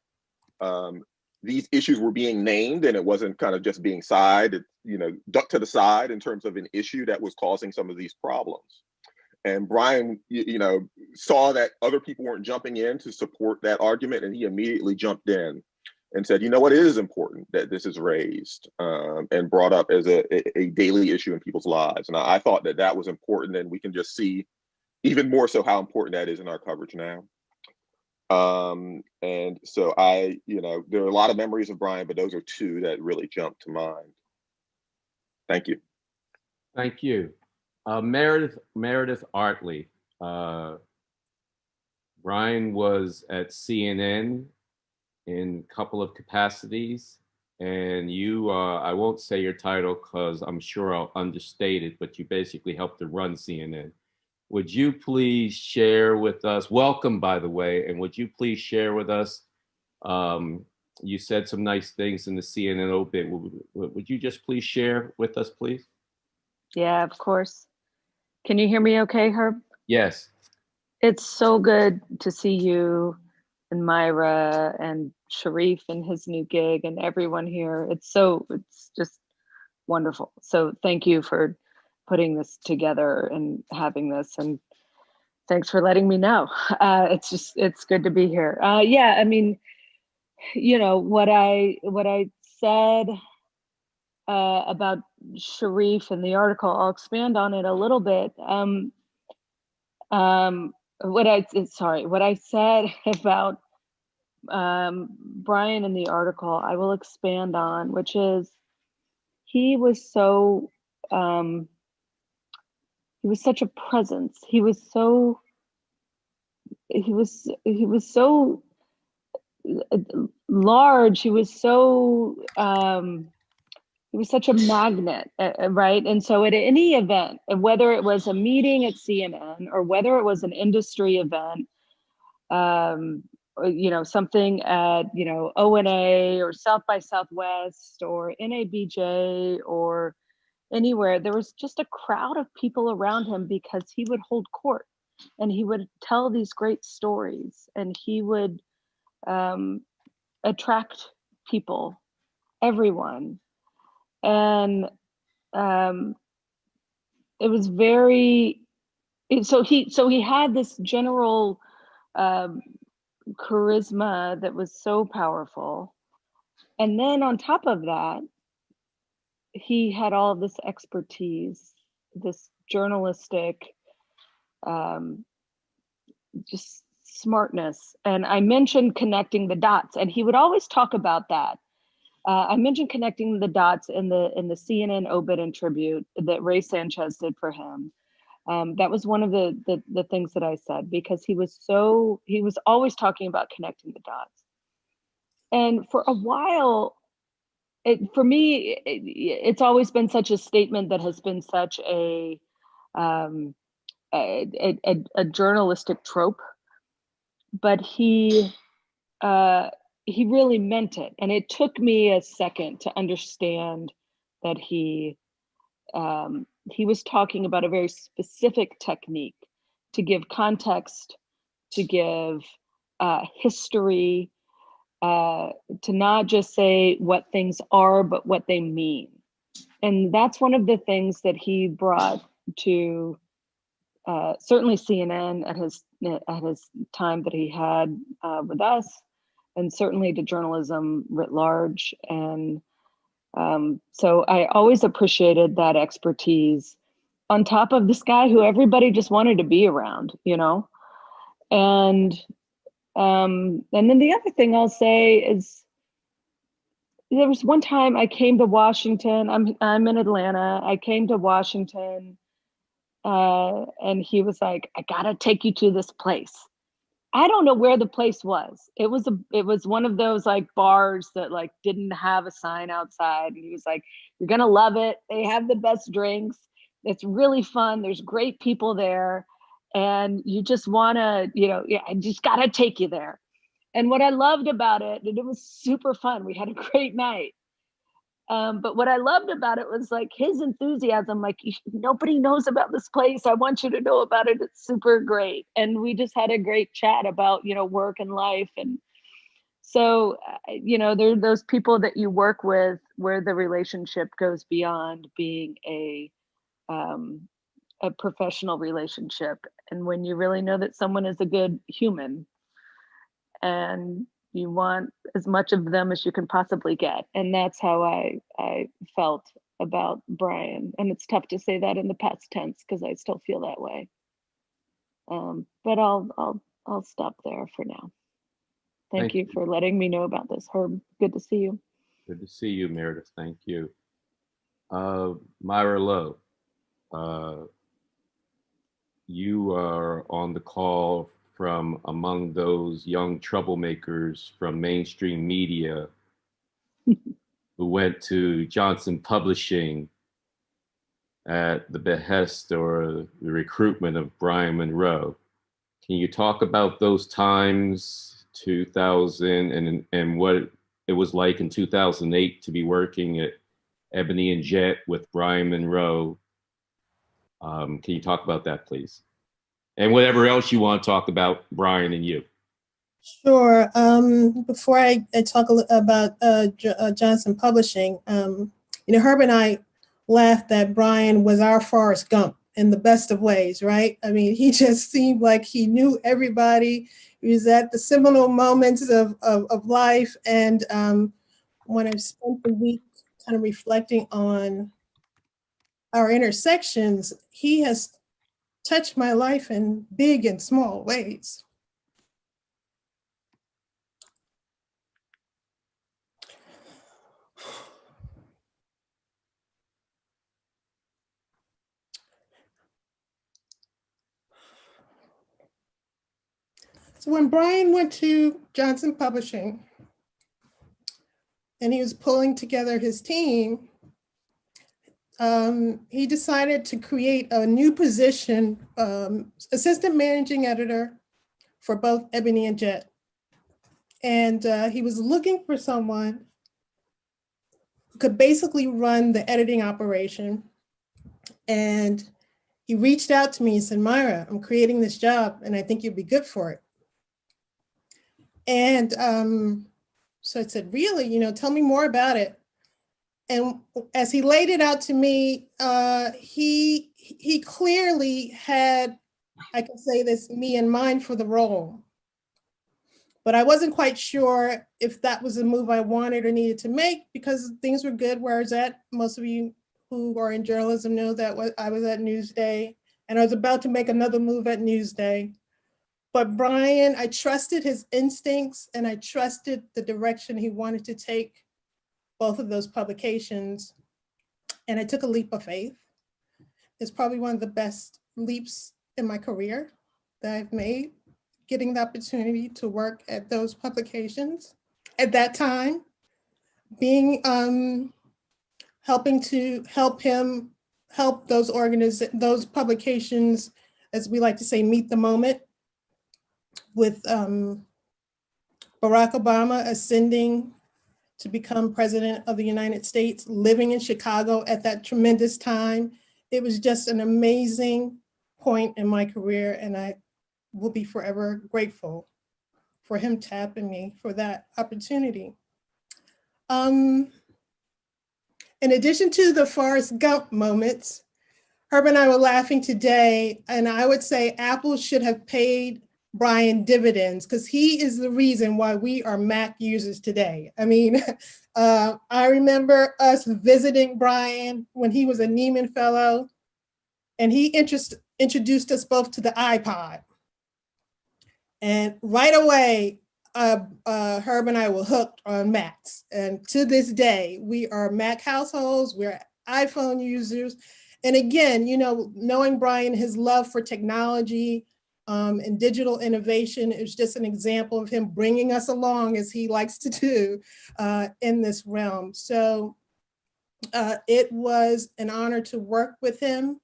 S13: these issues were being named, and it wasn't kind of just being ducked to the side in terms of an issue that was causing some of these problems. And Bryan, saw that other people weren't jumping in to support that argument, and he immediately jumped in and said, you know what, it is important that this is raised and brought up as a daily issue in people's lives. And I thought that was important, and we can just see even more so how important that is in our coverage now. And so there are a lot of memories of Bryan, but those are two that really jump to mind. Thank you.
S1: Thank you. Meredith Artley. Bryan was at CNN in a couple of capacities, and you, I won't say your title because I'm sure I'll understate it, but you basically helped to run CNN. Would you please share with us, welcome by the way, and would you please share with us, you said some nice things in the CNN obit, would you just please share with us, please?
S14: Yeah, of course. Can you hear me okay, Herb?
S1: Yes.
S14: It's so good to see you and Mira and Sharif and his new gig and everyone here. It's just wonderful. So thank you for putting this together and having this, and thanks for letting me know. It's good to be here. Yeah, I mean, what I said about Sharif in the article, I'll expand on it a little bit. What I said about Bryan in the article, I will expand on, which is he was so he was such a presence. He was so large. He was such a magnet, right? And so at any event, whether it was a meeting at CNN or whether it was an industry event, something at, ONA or South by Southwest or NABJ or anywhere, there was just a crowd of people around him because he would hold court and he would tell these great stories and he would attract people, everyone. And it was so he had this general charisma that was so powerful. And then on top of that, he had all of this expertise, this journalistic, just smartness. And I mentioned connecting the dots, and he would always talk about that. I mentioned connecting the dots in the CNN obit and tribute that Ray Sanchez did for him. That was one of the things that I said, because he was always talking about connecting the dots. And for a while, for me, it's always been such a statement that has been such a journalistic trope, but he really meant it. And it took me a second to understand that he was talking about a very specific technique to give context, to give history, to not just say what things are, but what they mean. And that's one of the things that he brought to certainly CNN at his time that he had with us, and certainly to journalism writ large. And so I always appreciated that expertise on top of this guy who everybody just wanted to be around, you know? And then the other thing I'll say is, there was one time I came to Washington. I'm in Atlanta. I came to Washington, and he was like, "I gotta take you to this place." I don't know where the place was. It was one of those like bars that like didn't have a sign outside. And he was like, "You're gonna love it. They have the best drinks. It's really fun. There's great people there, and you just wanna, I just gotta take you there." And what I loved about it, and it was super fun. We had a great night. But what I loved about it was like his enthusiasm, like, nobody knows about this place. I want you to know about it. It's super great. And we just had a great chat about, work and life. And so, there are those people that you work with where the relationship goes beyond being a professional relationship. And when you really know that someone is a good human, and you want as much of them as you can possibly get. And that's how I felt about Bryan. And it's tough to say that in the past tense because I still feel that way. But I'll stop there for now. Thank you for letting me know about this, Herb. Good to see you.
S1: Good to see you, Meredith. Thank you. Mira Lowe, you are on the call from among those young troublemakers from mainstream media who went to Johnson Publishing at the behest or the recruitment of Bryan Monroe. Can you talk about those times, 2000, and what it was like in 2008 to be working at Ebony and Jet with Bryan Monroe? Can you talk about that, please? And whatever else you want to talk about, Bryan and you.
S15: Sure. Before I talk about Johnson Publishing, Herb and I laughed that Bryan was our Forrest Gump in the best of ways, right? I mean, he just seemed like he knew everybody. He was at the seminal moments of life. And when I spent the week kind of reflecting on our intersections, he has touched my life in big and small ways. So when Bryan went to Johnson Publishing and he was pulling together his team, he decided to create a new position, assistant managing editor for both Ebony and Jet. And he was looking for someone who could basically run the editing operation. And he reached out to me and said, "Mira, I'm creating this job and I think you'd be good for it." And so I said, "Really? Tell me more about it." And as he laid it out to me, he clearly had, I can say this, me in mind for the role. But I wasn't quite sure if that was a move I wanted or needed to make because things were good where I was at. Most of you who are in journalism know that I was at Newsday and I was about to make another move at Newsday. But Bryan, I trusted his instincts and I trusted the direction he wanted to take both of those publications. And I took a leap of faith. It's probably one of the best leaps in my career that I've made, getting the opportunity to work at those publications at that time, being helping to help those publications, as we like to say, meet the moment with Barack Obama ascending to become president of the United States, living in Chicago at that tremendous time. It was just an amazing point in my career, and I will be forever grateful for him tapping me for that opportunity. In addition to the Forrest Gump moments, Herb and I were laughing today, and I would say Apple should have paid Bryan dividends because he is the reason why we are Mac users today. I mean, I remember us visiting Bryan when he was a Neiman Fellow, and he introduced us both to the iPod. And right away, Herb and I were hooked on Macs. And to this day, we are Mac households, we're iPhone users. And again, you know, knowing Bryan, his love for technology and digital innovation is just an example of him bringing us along, as he likes to do, in this realm. So it was an honor to work with him.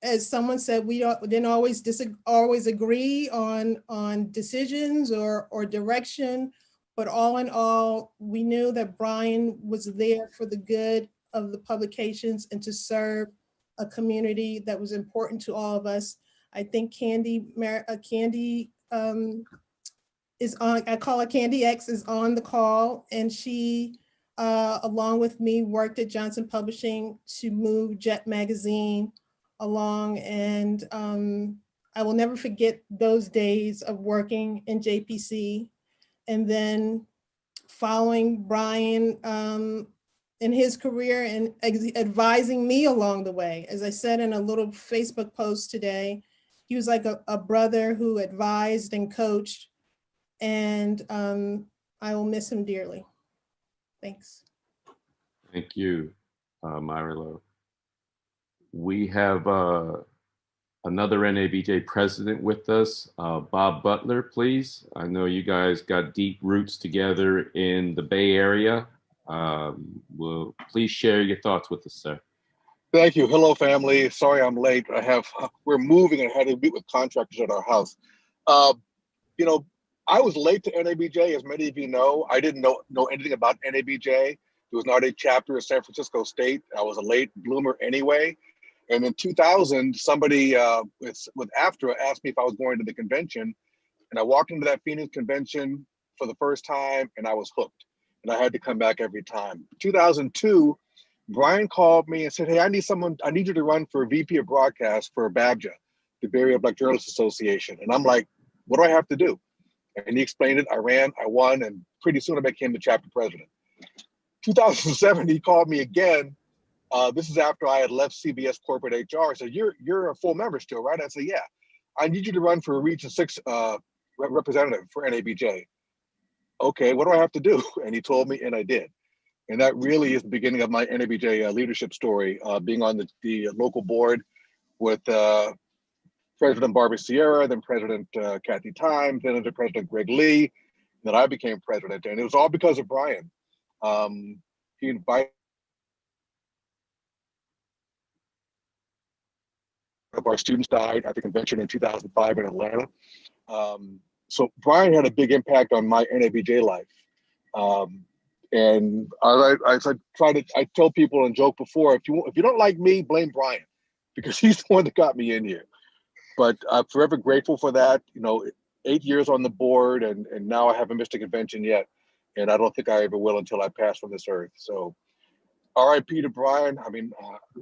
S15: As someone said, we didn't always agree on decisions or direction, but all in all, we knew that Bryan was there for the good of the publications and to serve a community that was important to all of us. I think Candy is on, I call her Candy X, is on the call, and she, along with me, worked at Johnson Publishing to move Jet Magazine along. And I will never forget those days of working in JPC and then following Bryan in his career and advising me along the way. As I said in a little Facebook post today, he was like a brother who advised and coached, and I will miss him dearly. Thanks.
S1: Thank you, Mira Lowe. We have another NABJ president with us, Bob Butler, please. I know you guys got deep roots together in the Bay Area. Well, please share your thoughts with us, sir.
S16: Thank you. Hello, family. Sorry I'm late. We're moving and had to meet with contractors at our house. You know, I was late to NABJ, as many of you know. I didn't know anything about NABJ. There was not a chapter of San Francisco State. I was a late bloomer anyway. And in 2000, somebody with AFTRA asked me if I was going to the convention. And I walked into that Phoenix convention for the first time, and I was hooked. And I had to come back every time. 2002, Bryan called me and said, hey, I need you to run for VP of broadcast for BABJA, the Bay Area Black Journalists Association. And I'm like, what do I have to do? And he explained it. I ran, I won, and pretty soon I became the chapter president. 2007, he called me again. This is after I had left CBS corporate HR. So you're a full member still, right? I said, yeah. I need you to run for a Region 6 representative for NABJ. Okay, what do I have to do? And he told me, and I did. And that really is the beginning of my NABJ leadership story, being on the local board with President Barbara Sierra, then President Kathy Times, then under President Greg Lee, then I became president. And it was all because of Bryan. He invited our students died at the convention in 2005 in Atlanta. So Bryan had a big impact on my NABJ life. And I tell people and joke before, if you don't like me, blame Bryan, because he's the one that got me in here. But I'm forever grateful for that. You know, 8 years on the board, and now I haven't missed a convention yet. And I don't think I ever will until I pass from this earth. So RIP to Bryan. I mean,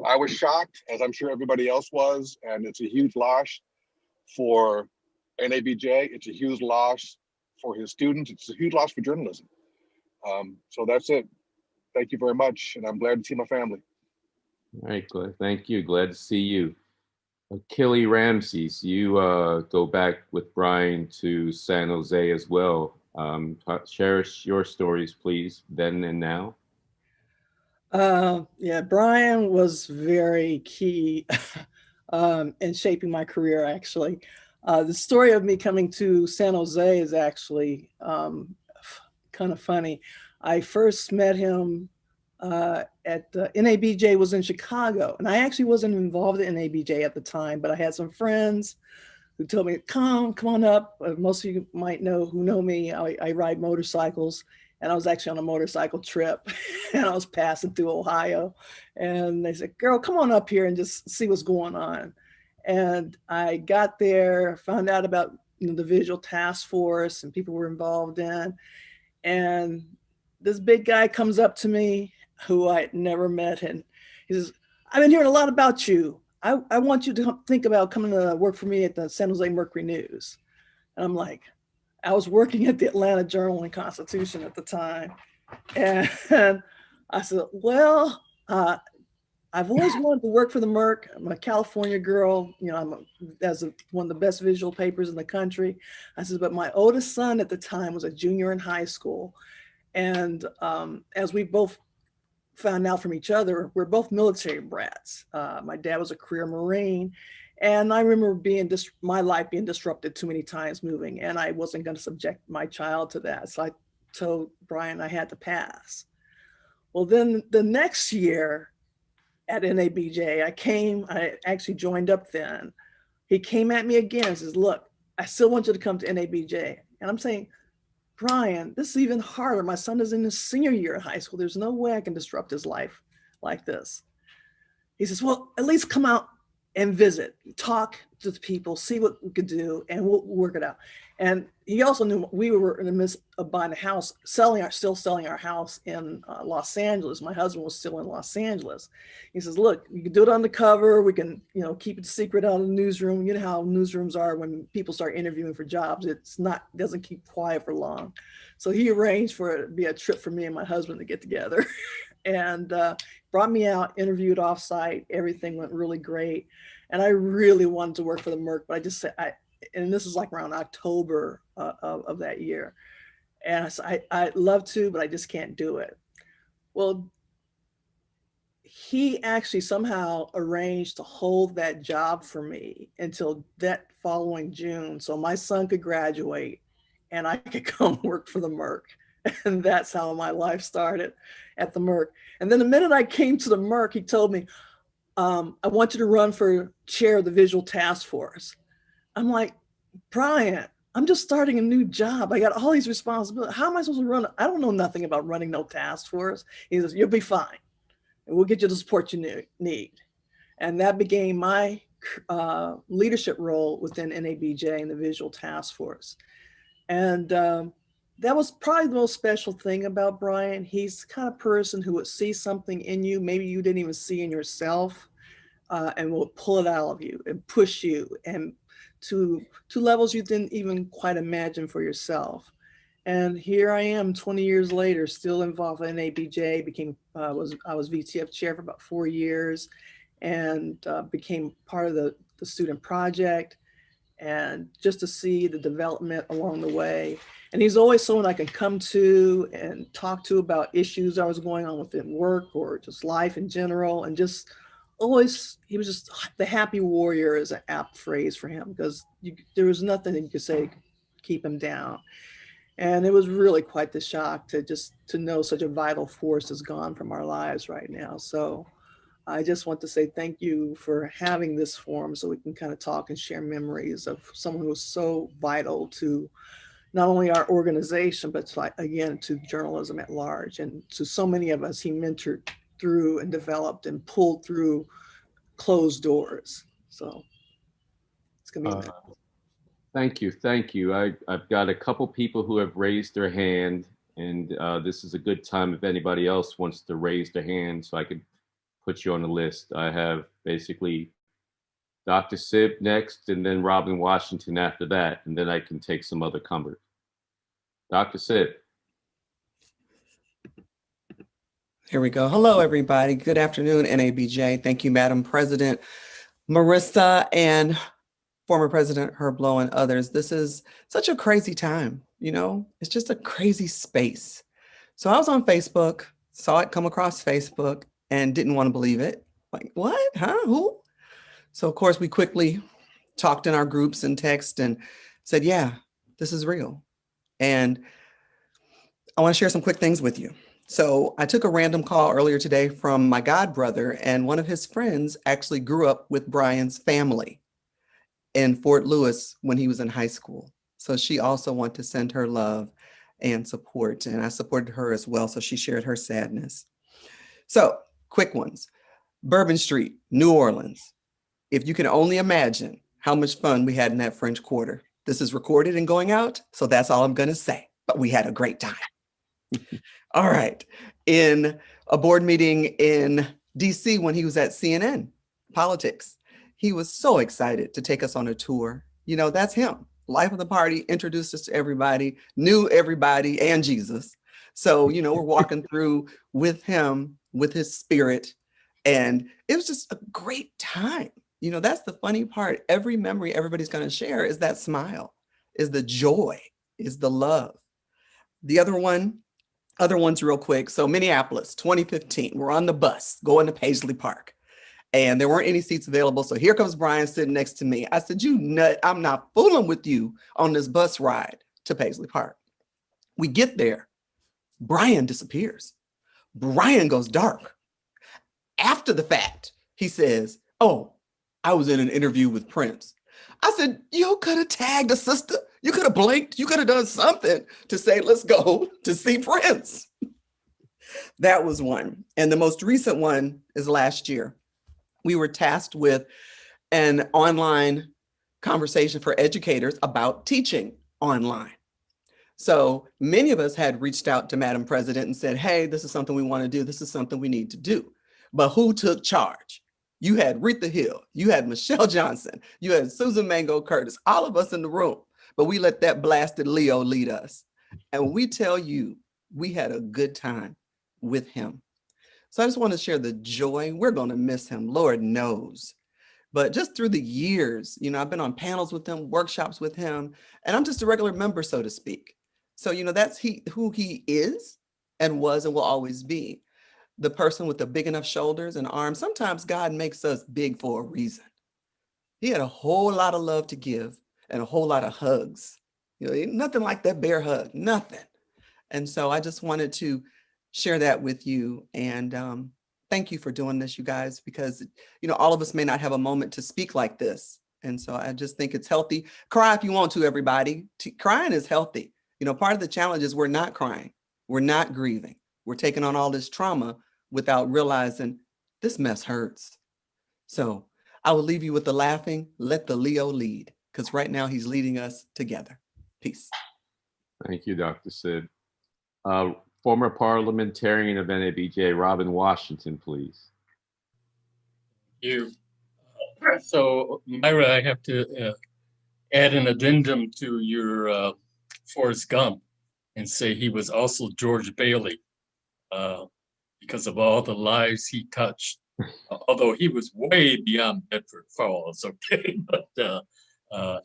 S16: I was shocked, as I'm sure everybody else was, and it's a huge loss for NABJ. It's a huge loss for his students. It's a huge loss for journalism. So that's it. Thank you very much, and I'm glad to see my family.
S1: All right, glad. Thank you. Glad to see you. Achille Ramses, you go back with Bryan to San Jose as well. Share your stories, please, then and now.
S17: Yeah, Bryan was very key in shaping my career, actually. The story of me coming to San Jose is actually kind of funny. I first met him at NABJ was in Chicago, and I actually wasn't involved in NABJ at the time, but I had some friends who told me, come on up. Most of you might know who know me. I ride motorcycles, and I was actually on a motorcycle trip, and I was passing through Ohio, and they said, girl, come on up here and just see what's going on. And I got there, found out about the visual task force and people were involved in, and this big guy comes up to me who I'd never met, and he says, I've been hearing a lot about you. I want you to think about coming to work for me at the San Jose Mercury News. And I'm like, I was working at the Atlanta Journal and Constitution at the time. And I said, well, I've always wanted to work for the Merc. I'm a California girl. You know, one of the best visual papers in the country. I said, but my oldest son at the time was a junior in high school. And as we both found out from each other, we're both military brats. My dad was a career Marine. And I remember my life being disrupted too many times moving, and I wasn't going to subject my child to that. So I told Bryan I had to pass. Well, then the next year at NABJ, I actually joined up then. He came at me again and says, look, I still want you to come to NABJ. And I'm saying, Bryan, this is even harder. My son is in his senior year of high school. There's no way I can disrupt his life like this. He says, well, at least come out and visit, talk to the people, see what we could do, and we'll work it out. And he also knew we were in the midst of buying a house, still selling our house in Los Angeles. My husband was still in Los Angeles. He says, look, you can do it undercover. We can, keep it secret out of the newsroom. You know how newsrooms are when people start interviewing for jobs. Doesn't keep quiet for long. So he arranged for it to be a trip for me and my husband to get together and brought me out, interviewed offsite. Everything went really great. And I really wanted to work for the Merc, but I just said, and this is like around October of that year. And I said, I'd love to, but I just can't do it. Well, he actually somehow arranged to hold that job for me until that following June. So my son could graduate and I could come work for the Merc. And that's how my life started at the Merc. And then the minute I came to the Merc, he told me, I want you to run for chair of the visual task force. I'm like, Bryan, I'm just starting a new job. I got all these responsibilities. How am I supposed to run? I don't know nothing about running no task force. He says, you'll be fine. And we'll get you the support you need. And that became my leadership role within NABJ and the visual task force. And that was probably the most special thing about Bryan. He's the kind of person who would see something in you, maybe you didn't even see in yourself, and will pull it out of you and push you and to levels you didn't even quite imagine for yourself. And here I am 20 years later, still involved in NABJ, I was VTF chair for about 4 years and became part of the student project, and just to see the development along the way. And he's always someone I can come to and talk to about issues I was going on within work or just life in general. And just always, he was just the happy warrior is an apt phrase for him, because there was nothing that you could say to keep him down. And it was really quite the shock to know such a vital force is gone from our lives right now. So I just want to say thank you for having this forum so we can kind of talk and share memories of someone who was so vital to not only our organization, but again, to journalism at large. And to so many of us, he mentored through and developed and pulled through closed doors. So it's gonna be
S1: Thank you. Thank you. I've got a couple people who have raised their hand, and this is a good time if anybody else wants to raise their hand so I could put you on the list. I have basically Dr. Sib next, and then Robin Washington after that, and then I can take some other comers. Dr. Sib.
S18: Here we go. Hello, everybody. Good afternoon, NABJ. Thank you, Madam President Marissa and former President Herb Lowe and others. This is such a crazy time, it's just a crazy space. So I was on Facebook, saw it come across Facebook and didn't want to believe it. Like, what? Huh? Who? So of course we quickly talked in our groups and text and said, yeah, this is real. And I want to share some quick things with you. So I took a random call earlier today from my godbrother, and one of his friends actually grew up with Bryan's family in Fort Lewis when he was in high school. So she also wanted to send her love and support, and I supported her as well. So she shared her sadness. So quick ones. Bourbon Street, New Orleans. If you can only imagine how much fun we had in that French Quarter. This is recorded and going out, so that's all I'm going to say. But we had a great time. All right. In a board meeting in DC when he was at CNN Politics. He was so excited to take us on a tour. You know, that's him. Life of the party, introduced us to everybody, knew everybody and Jesus. So, you know, we're walking through with him, with his spirit. And it was just a great time. You know, that's the funny part. Every memory everybody's going to share is that smile, is the joy, is the love. The other ones real quick. So Minneapolis, 2015, we're on the bus going to Paisley Park. And there weren't any seats available. So here comes Bryan sitting next to me. I said, you nut, I'm not fooling with you on this bus ride to Paisley Park. We get there. Bryan disappears. Bryan goes dark. After the fact, he says, oh, I was in an interview with Prince. I said, you could have tagged a sister. You could have blinked. You could have done something to say, let's go to see Prince. That was one. And the most recent one is last year. We were tasked with an online conversation for educators about teaching online. So many of us had reached out to Madam President and said, hey, this is something we want to do. This is something we need to do. But who took charge? You had Retha Hill, you had Michelle Johnson, you had Susan Mango Curtis, all of us in the room, but we let that blasted Leo lead us. And we tell you, we had a good time with him. So I just want to share the joy. We're going to miss him, Lord knows. But just through the years, you know, I've been on panels with him, workshops with him, and I'm just a regular member, so to speak. So, you know, that's who he is and was and will always be. The person with the big enough shoulders and arms. Sometimes God makes us big for a reason. He had a whole lot of love to give and a whole lot of hugs. You know, nothing like that bear hug, nothing. And so I just wanted to share that with you. And thank you for doing this, you guys, because, you know, all of us may not have a moment to speak like this. And so I just think it's healthy. Cry if you want to, everybody. Crying is healthy. You know, part of the challenge is we're not crying. We're not grieving. We're taking on all this trauma without realizing this mess hurts. So I will leave you with the laughing, let the Leo lead, because right now he's leading us together. Peace.
S1: Thank you, Dr. Sid. Former parliamentarian of NABJ, Robin Washington, please.
S19: Thank you. So, Myra, I have to add an addendum to your Forrest Gump and say he was also George Bailey because of all the lives he touched. Although he was way beyond Bedford Falls, okay, but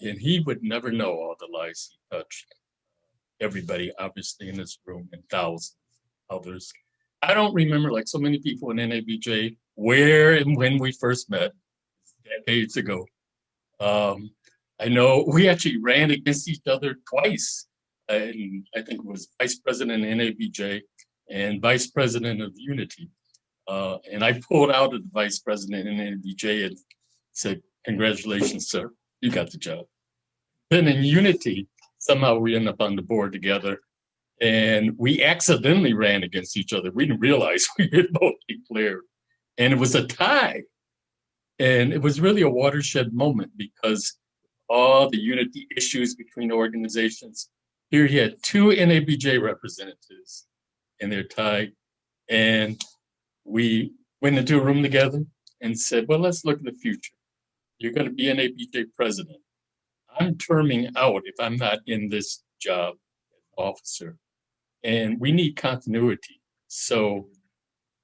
S19: and he would never know all the lives he touched. Everybody, obviously, in this room, and thousands others. I don't remember, like so many people in NABJ, where and when we first met decades ago. I know we actually ran against each other twice. And I think it was vice president of NABJ and vice president of Unity. And I pulled out of the vice president in NABJ and said, congratulations, sir, you got the job. Then in Unity, somehow we ended up on the board together and we accidentally ran against each other. We didn't realize we had both declared. And it was a tie. And it was really a watershed moment because all the unity issues between organizations. Here he had two NABJ representatives and they're tied. And we went into a room together and said, well, let's look at the future. You're going to be NABJ president. I'm terming out if I'm not in this job as officer. And we need continuity. So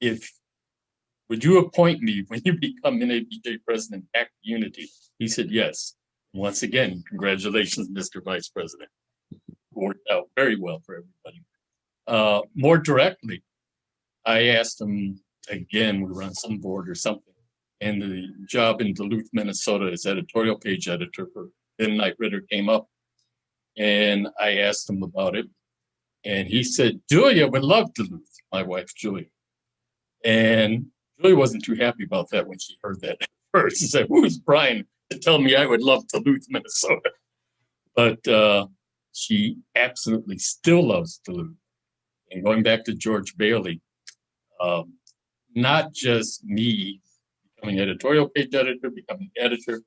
S19: would you appoint me when you become NABJ president, act unity? He said, yes. Once again, congratulations, Mr. Vice President. Worked out very well for everybody. More directly, I asked him again, we were on some board or something, and the job in Duluth, Minnesota as editorial page editor for Then Knight Ritter came up, and I asked him about it. And he said, Julia would love Duluth, my wife, Julia. And Julia wasn't too happy about that when she heard that at first. She said, who's Bryan to tell me I would love Duluth, Minnesota? But she absolutely still loves Duluth. And going back to George Bailey, not just me becoming editorial page editor, becoming editor,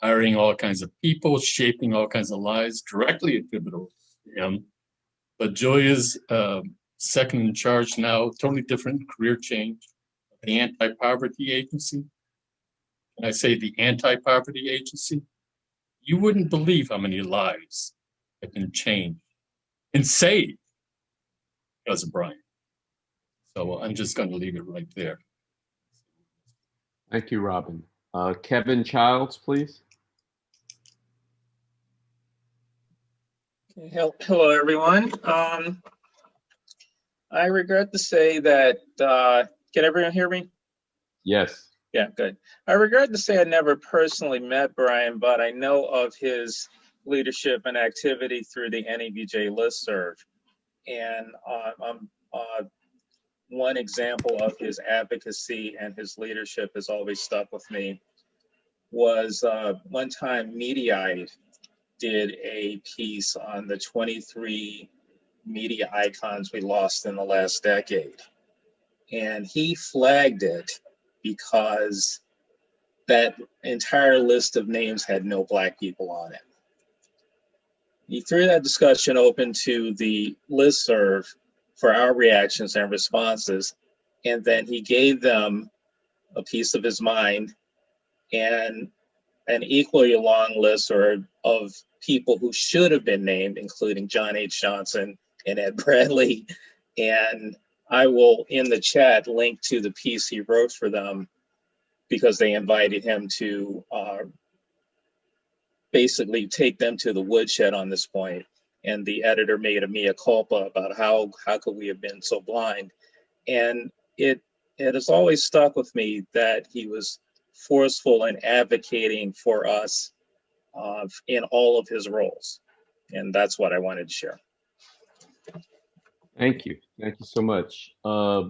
S19: hiring all kinds of people, shaping all kinds of lives directly attributable to him. But Julia's second in charge now, totally different career change, the Anti-Poverty Agency, and I say the Anti-Poverty Agency, you wouldn't believe how many lives have been changed and saved because of Bryan. So I'm just going to leave it right there.
S1: Thank you, Robin. Kevin Childs, please.
S20: Hello, everyone. I regret to say that, can everyone hear me?
S1: Yes.
S20: Yeah, good. I regret to say I never personally met Bryan, but I know of his leadership and activity through the NABJ listserv. And one example of his advocacy and his leadership has always stuck with me was one time Mediaite did a piece on the 23 media icons we lost in the last decade. And he flagged it because that entire list of names had no Black people on it. He threw that discussion open to the listserv for our reactions and responses, and then he gave them a piece of his mind and an equally long list of people who should have been named, including John H. Johnson and Ed Bradley. And I will, in the chat, link to the piece he wrote for them because they invited him to basically take them to the woodshed on this point. And the editor made a mea culpa about how could we have been so blind. And it has always stuck with me that he was forceful in advocating for us in all of his roles. And that's what I wanted to share.
S1: Thank you. Thank you so much.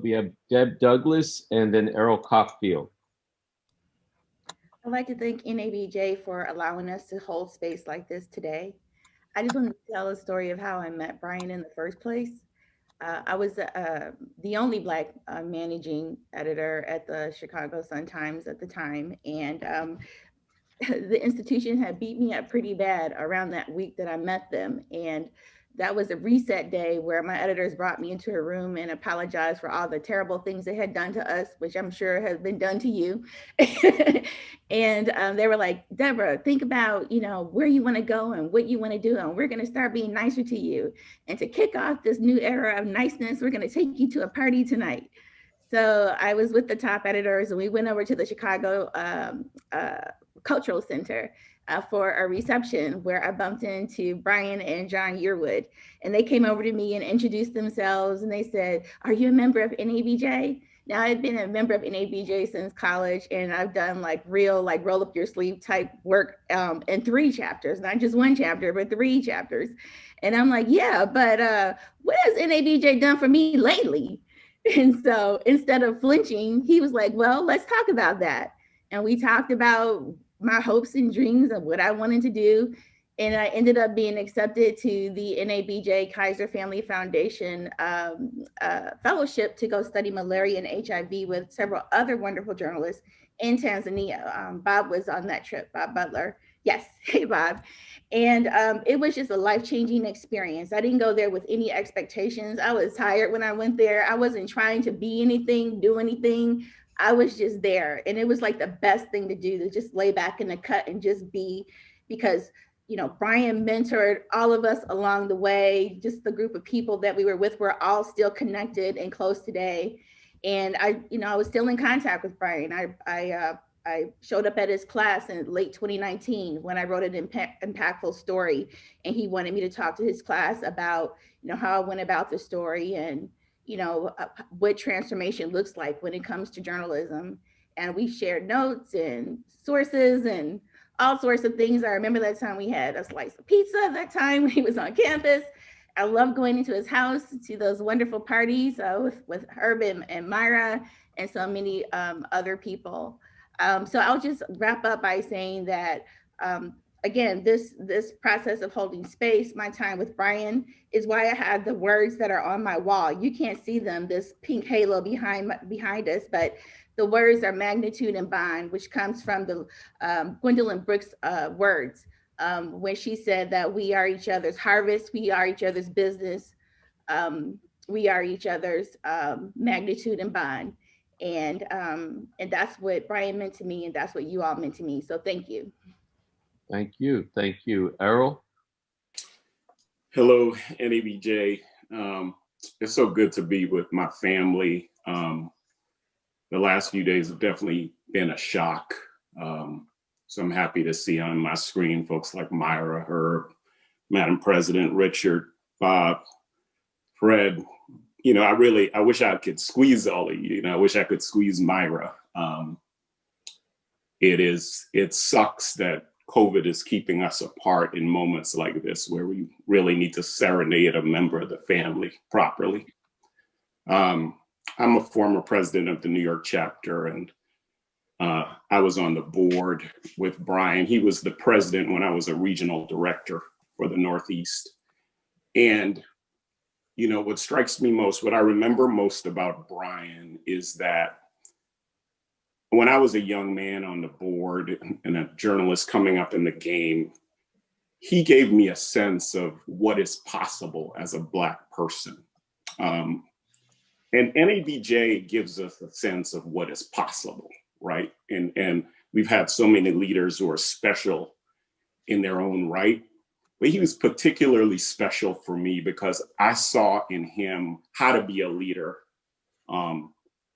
S1: We have Deb Douglas and then Errol Cockfield.
S21: I'd like to thank NABJ for allowing us to hold space like this today. I just want to tell a story of how I met Bryan in the first place. I was the only Black managing editor at the Chicago Sun-Times at the time, and the institution had beat me up pretty bad around that week that I met them. And that was a reset day where my editors brought me into a room and apologized for all the terrible things they had done to us, which I'm sure has been done to you. And they were like, Deborah, think about, where you want to go and what you want to do. And we're going to start being nicer to you. And to kick off this new era of niceness, we're going to take you to a party tonight. So I was with the top editors and we went over to the Chicago Cultural Center for a reception where I bumped into Bryan and John Yearwood. And they came over to me and introduced themselves and they said, are you a member of NABJ? Now I've been a member of NABJ since college and I've done real roll up your sleeve type work in 3 chapters, not just 1 chapter, but 3 chapters. And I'm like, yeah, but what has NABJ done for me lately? And so instead of flinching, he was like, well, let's talk about that. And we talked about my hopes and dreams of what I wanted to do. And I ended up being accepted to the NABJ Kaiser Family Foundation fellowship to go study malaria and HIV with several other wonderful journalists in Tanzania. Bob was on that trip, Bob Butler. Yes, hey Bob. And it was just a life-changing experience. I didn't go there with any expectations. I was tired when I went there. I wasn't trying to be anything, do anything. I was just there. And it was like the best thing to do, to just lay back in the cut and just be, because Bryan mentored all of us along the way. Just the group of people that we were with were all still connected and close today. And I was still in contact with Bryan. I showed up at his class in late 2019 when I wrote an impactful story, and he wanted me to talk to his class about, how I went about the story and, what transformation looks like when it comes to journalism. And we shared notes and sources and all sorts of things. I remember that time we had a slice of pizza that time when he was on campus. I loved going into his house to those wonderful parties with Herb and Mira and so many other people. So I'll just wrap up by saying that, again, this process of holding space, my time with Bryan, is why I have the words that are on my wall. You can't see them, this pink halo behind us, but the words are magnitude and bond, which comes from the Gwendolyn Brooks words when she said that we are each other's harvest, we are each other's business, we are each other's magnitude and bond. And that's what Bryan meant to me, and that's what you all meant to me. So thank you.
S1: Thank you. Thank you. Errol?
S2: Hello, NABJ. It's so good to be with my family. The last few days have definitely been a shock. So I'm happy to see on my screen folks like Mira, Herb, Madam President, Richard, Bob, Fred. You know, I wish I could squeeze all of you. You know, I wish I could squeeze Mira. It sucks that COVID is keeping us apart in moments like this where we really need to serenade a member of the family properly. I'm a former president of the New York chapter, and I was on the board with Bryan. He was the president when I was a regional director for the Northeast. And, you know, what strikes me most, what I remember most about Bryan is that when I was a young man on the board and a journalist coming up in the game, he gave me a sense of what is possible as a Black person. And NABJ gives us a sense of what is possible, right? And we've had so many leaders who are special in their own right, but he was particularly special for me because I saw in him how to be a leader,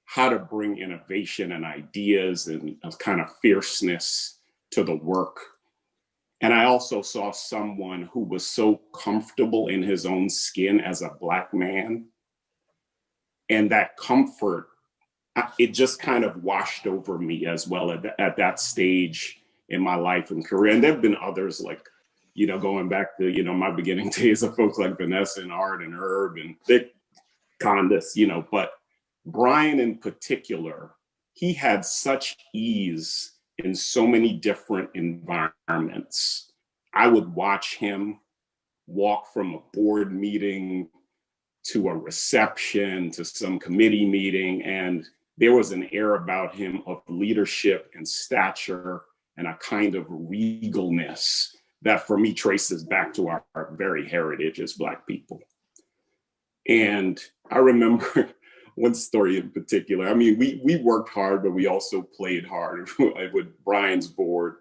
S2: how to bring innovation and ideas and a kind of fierceness to the work. And I also saw someone who was so comfortable in his own skin as a Black man. And that comfort, it just kind of washed over me as well at that stage in my life and career. And there've been others like, you know, going back to, you know, my beginning days of folks like Vanessa and Art and Herb and Vic Condis, you know, but Bryan in particular, he had such ease in so many different environments. I would watch him walk from a board meeting to a reception, to some committee meeting, and there was an air about him of leadership and stature and a kind of regalness that for me traces back to our very heritage as Black people. And I remember one story in particular. I mean, we worked hard, but we also played hard with Bryan's board.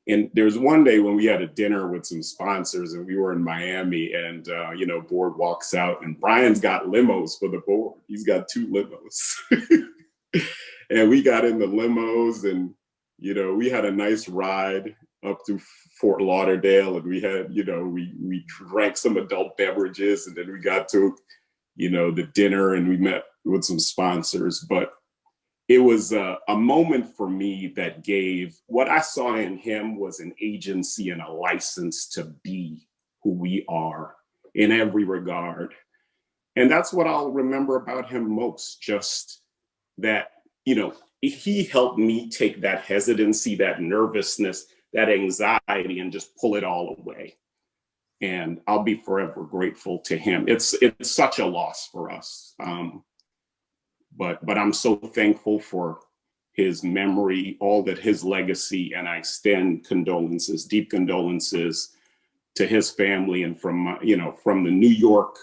S2: And there's one day when we had a dinner with some sponsors and we were in Miami and, you know, board walks out and Bryan's got limos for the board. He's got 2 limos. And we got in the limos and, you know, we had a nice ride up to Fort Lauderdale and we had, you know, we drank some adult beverages and then we got to, you know, the dinner and we met with some sponsors. But it was a moment for me that gave, what I saw in him was an agency and a license to be who we are in every regard. And that's what I'll remember about him most, just that, you know, he helped me take that hesitancy, that nervousness, that anxiety and just pull it all away. And I'll be forever grateful to him. It's such a loss for us. But I'm so thankful for his memory, all that his legacy, and I extend condolences, deep condolences to his family and from my, you know, from the New York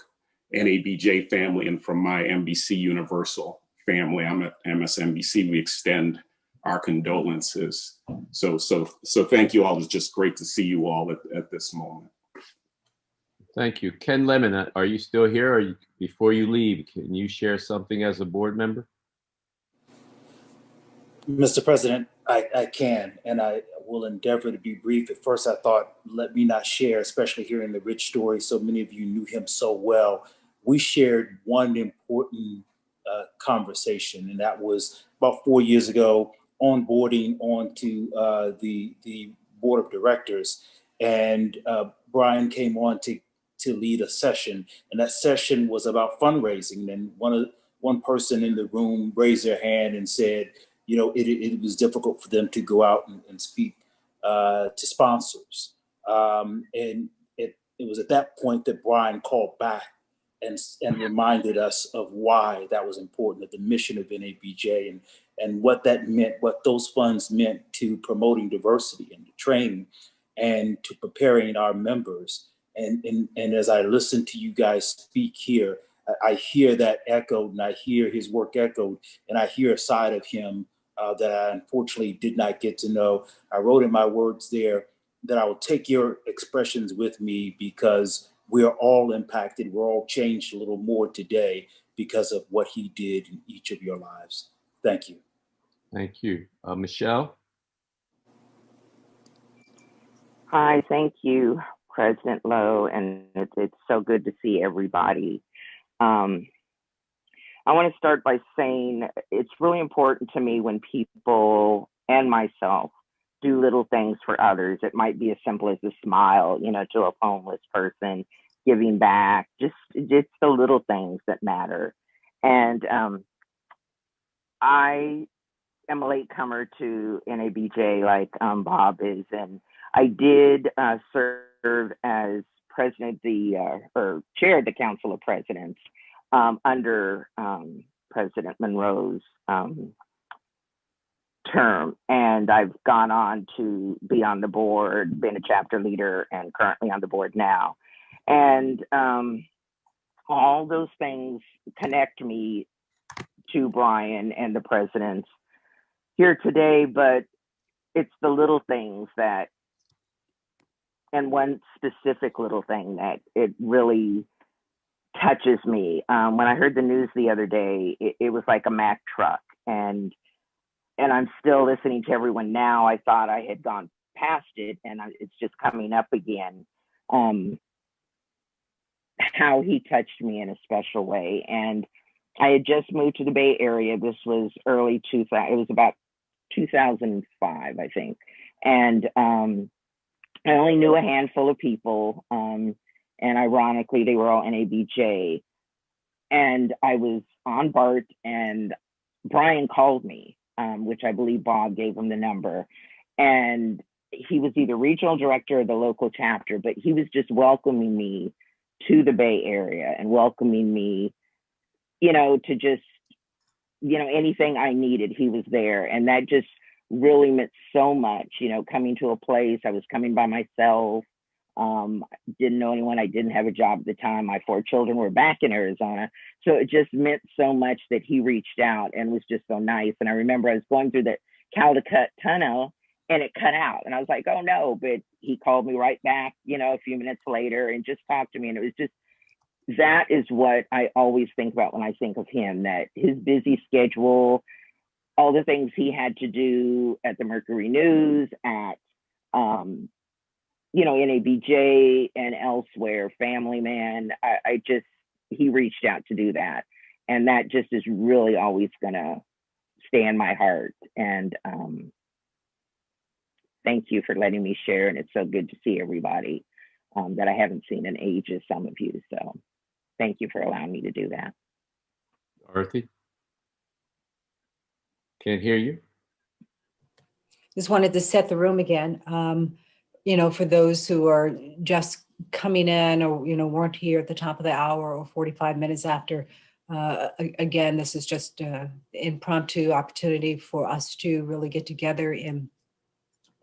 S2: NABJ family and from my NBC Universal family. I'm at MSNBC. We extend our condolences. So thank you all. It's just great to see you all at this moment.
S1: Thank you. Ken Lemon, are you still here? Or before you leave, can you share something as a board member?
S22: Mr. President, I can, and I will endeavor to be brief. At first, I thought, let me not share, especially hearing the rich story. So many of you knew him so well. We shared one important conversation, and that was about 4 years ago, onboarding onto the board of directors. And Bryan came on to lead a session, and that session was about fundraising. And one person in the room raised their hand and said, you know, it was difficult for them to go out and speak to sponsors. And it was at that point that Bryan called back and reminded us of why that was important, of the mission of NABJ and what that meant, what those funds meant to promoting diversity and to training and to preparing our members. And as I listen to you guys speak here, I hear that echoed, and I hear his work echoed, and I hear a side of him that I unfortunately did not get to know. I wrote in my words there that I will take your expressions with me, because we are all impacted. We're all changed a little more today because of what he did in each of your lives. Thank you.
S1: Thank you. Michelle?
S4: Hi, thank you, President Lowe, and it's so good to see everybody. I want to start by saying it's really important to me when people and myself do little things for others. It might be as simple as a smile, to a homeless person, giving back, just the little things that matter. And I am a latecomer to NABJ like Bob is, and I did serve as president or chaired the Council of Presidents under President Monroe's term, and I've gone on to be on the board, been a chapter leader, and currently on the board now. And all those things connect me to Bryan and the presidents here today, but it's the little things that, and one specific little thing that it really touches me. When I heard the news the other day, it was like a Mack truck, and I'm still listening to everyone now. I thought I had gone past it, and it's just coming up again. How he touched me in a special way. And I had just moved to the Bay Area. This was early 2000. It was about 2005, I think. And I only knew a handful of people. And ironically, they were all NABJ. And I was on BART, and Bryan called me, which I believe Bob gave him the number. And he was either regional director or the local chapter, but he was just welcoming me to the Bay Area and welcoming me, to just, anything I needed, he was there. And that just really meant so much, coming to a place. I was coming by myself. Didn't know anyone. I didn't have a job at the time. My 4 children were back in Arizona. So it just meant so much that he reached out and was just so nice. And I remember I was going through the Caldecott Tunnel, and it cut out. And I was like, oh no, but he called me right back, a few minutes later, and just talked to me. And it was just, that is what I always think about when I think of him, that his busy schedule, all the things he had to do at the Mercury News, at, NABJ and elsewhere, family man, he reached out to do that. And that just is really always gonna stay in my heart. And thank you for letting me share. And it's so good to see everybody that I haven't seen in ages, some of you. So thank you for allowing me to do that.
S1: Dorothy? Can't hear you.
S3: Just wanted to set the room again. For those who are just coming in or, weren't here at the top of the hour or 45 minutes after, again, this is just an impromptu opportunity for us to really get together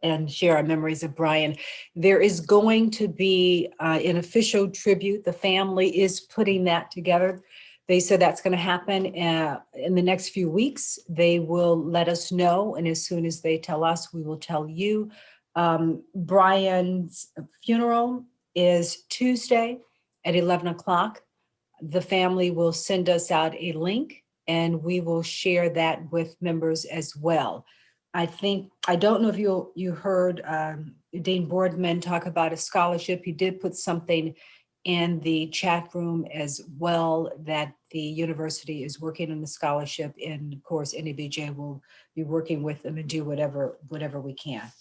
S3: and share our memories of Bryan. There is going to be an official tribute. The family is putting that together. They said that's going to happen in the next few weeks. They will let us know, and as soon as they tell us, we will tell you. Bryan's funeral is Tuesday at 11 o'clock. The family will send us out a link, and we will share that with members as well. I don't know if you heard Dean Boardman talk about a scholarship. He did put something in the chat room as well, that the university is working on the scholarship, and of course NABJ will be working with them and do whatever we can.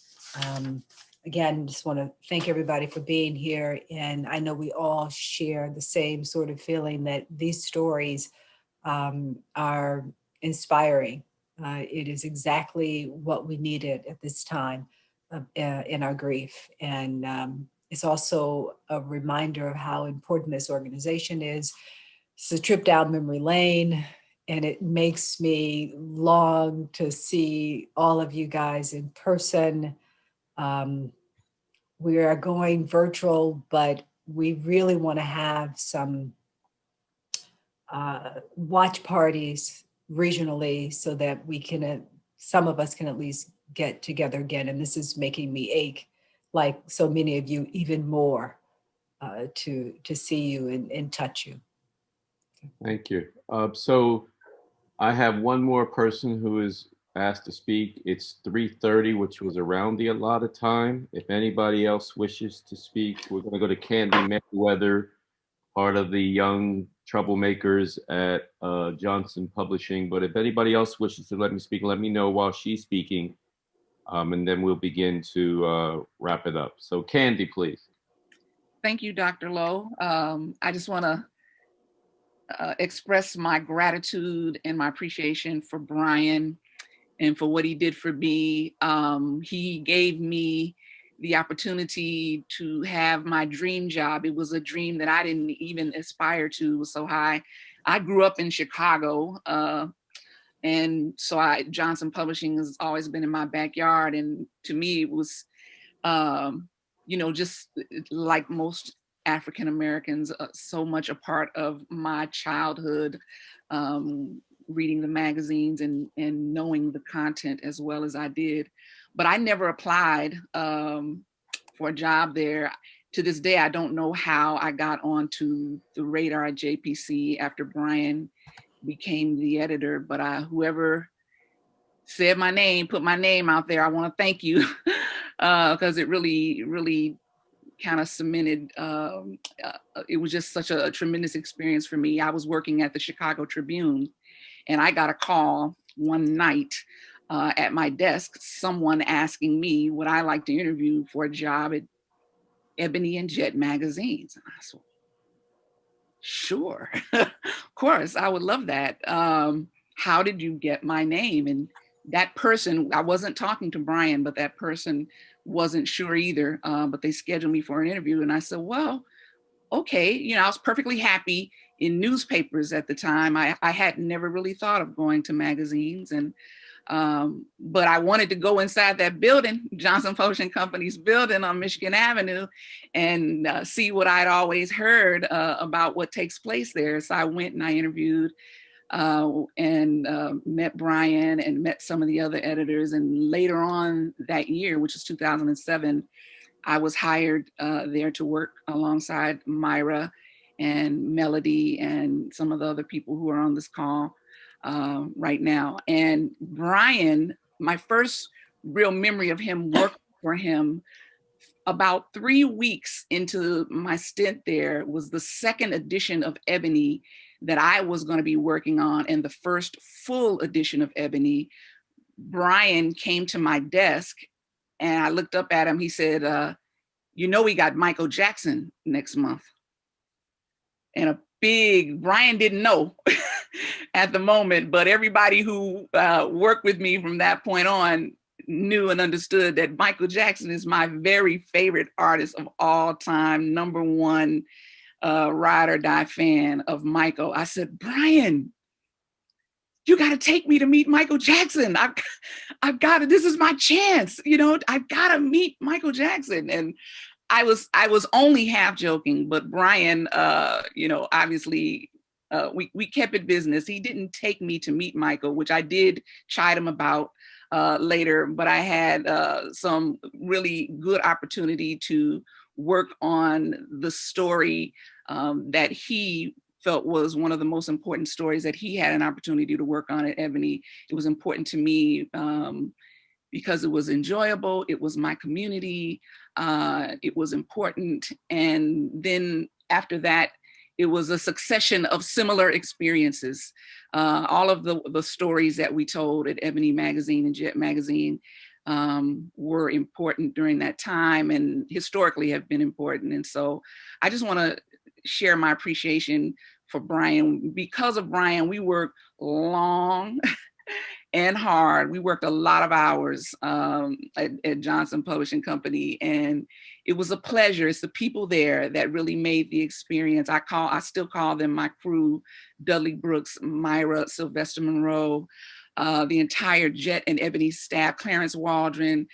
S3: Again, just want to thank everybody for being here, and I know we all share the same sort of feeling that these stories are inspiring. It is exactly what we needed at this time in our grief. And it's also a reminder of how important this organization is. It's a trip down memory lane, and it makes me long to see all of you guys in person. We are going virtual, but we really want to have some watch parties regionally so that we can, some of us can at least get together again. And this is making me ache, like so many of you, even more to see you and touch you.
S1: Thank you. So I have one more person who is asked to speak. It's 3:30, which was around the allotted time. If anybody else wishes to speak, we're going to go to Candy Mayweather, part of the young troublemakers at Johnson Publishing. But if anybody else wishes to let me speak, let me know while she's speaking, and then we'll begin to wrap it up. So Candy, please.
S5: Thank you, Dr. Lowe. I just want to express my gratitude and my appreciation for Bryan and for what he did for me. He gave me the opportunity to have my dream job. It was a dream that I didn't even aspire to. It was so high. I grew up in Chicago, and so Johnson Publishing has always been in my backyard. And to me, it was, just like most African Americans, so much a part of my childhood, reading the magazines and knowing the content as well as I did. But I never applied for a job there. To this day, I don't know how I got onto the radar at JPC after Bryan became the editor, but whoever said my name, put my name out there, I want to thank you because it really, really kind of cemented, it was just such a tremendous experience for me. I was working at the Chicago Tribune and I got a call one night at my desk, someone asking me would I like to interview for a job at Ebony and Jet magazines. And I said, sure, of course, I would love that. How did you get my name? And that person, I wasn't talking to Bryan, but that person wasn't sure either, but they scheduled me for an interview. And I said, well, okay. I was perfectly happy in newspapers at the time. I had never really thought of going to magazines, and but I wanted to go inside that building, Johnson Publishing Company's building on Michigan Avenue, and see what I'd always heard about what takes place there. So I went and I interviewed and met Bryan and met some of the other editors. And later on that year, which is 2007, I was hired there to work alongside Mira and Melody and some of the other people who are on this call right now. And Bryan, my first real memory of him working for him, about 3 weeks into my stint there, was the second edition of Ebony that I was going to be working on, and the first full edition of Ebony. Bryan came to my desk and I looked up at him. He said, we got Michael Jackson next month. And Bryan didn't know at the moment, but everybody who worked with me from that point on knew and understood that Michael Jackson is my very favorite artist of all time, number one ride or die fan of Michael. I said, Bryan, you got to take me to meet Michael Jackson. I've got to, this is my chance. I've got to meet Michael Jackson. And I was only half joking, but Bryan, obviously we kept it business. He didn't take me to meet Michael, which I did chide him about later, but I had some really good opportunity to work on the story that he felt was one of the most important stories that he had an opportunity to work on at Ebony. It was important to me because it was enjoyable. It was my community. It was important. And then after that, it was a succession of similar experiences. All of the stories that we told at Ebony Magazine and Jet Magazine were important during that time and historically have been important. And so I just want to share my appreciation for Bryan. Because of Bryan, we worked long and hard. We worked a lot of hours at Johnson Publishing Company, and it was a pleasure. It's the people there that really made the experience. I still call them my crew: Dudley Brooks, Mira, Sylvester Monroe, the entire Jet and Ebony staff, Clarence Waldron,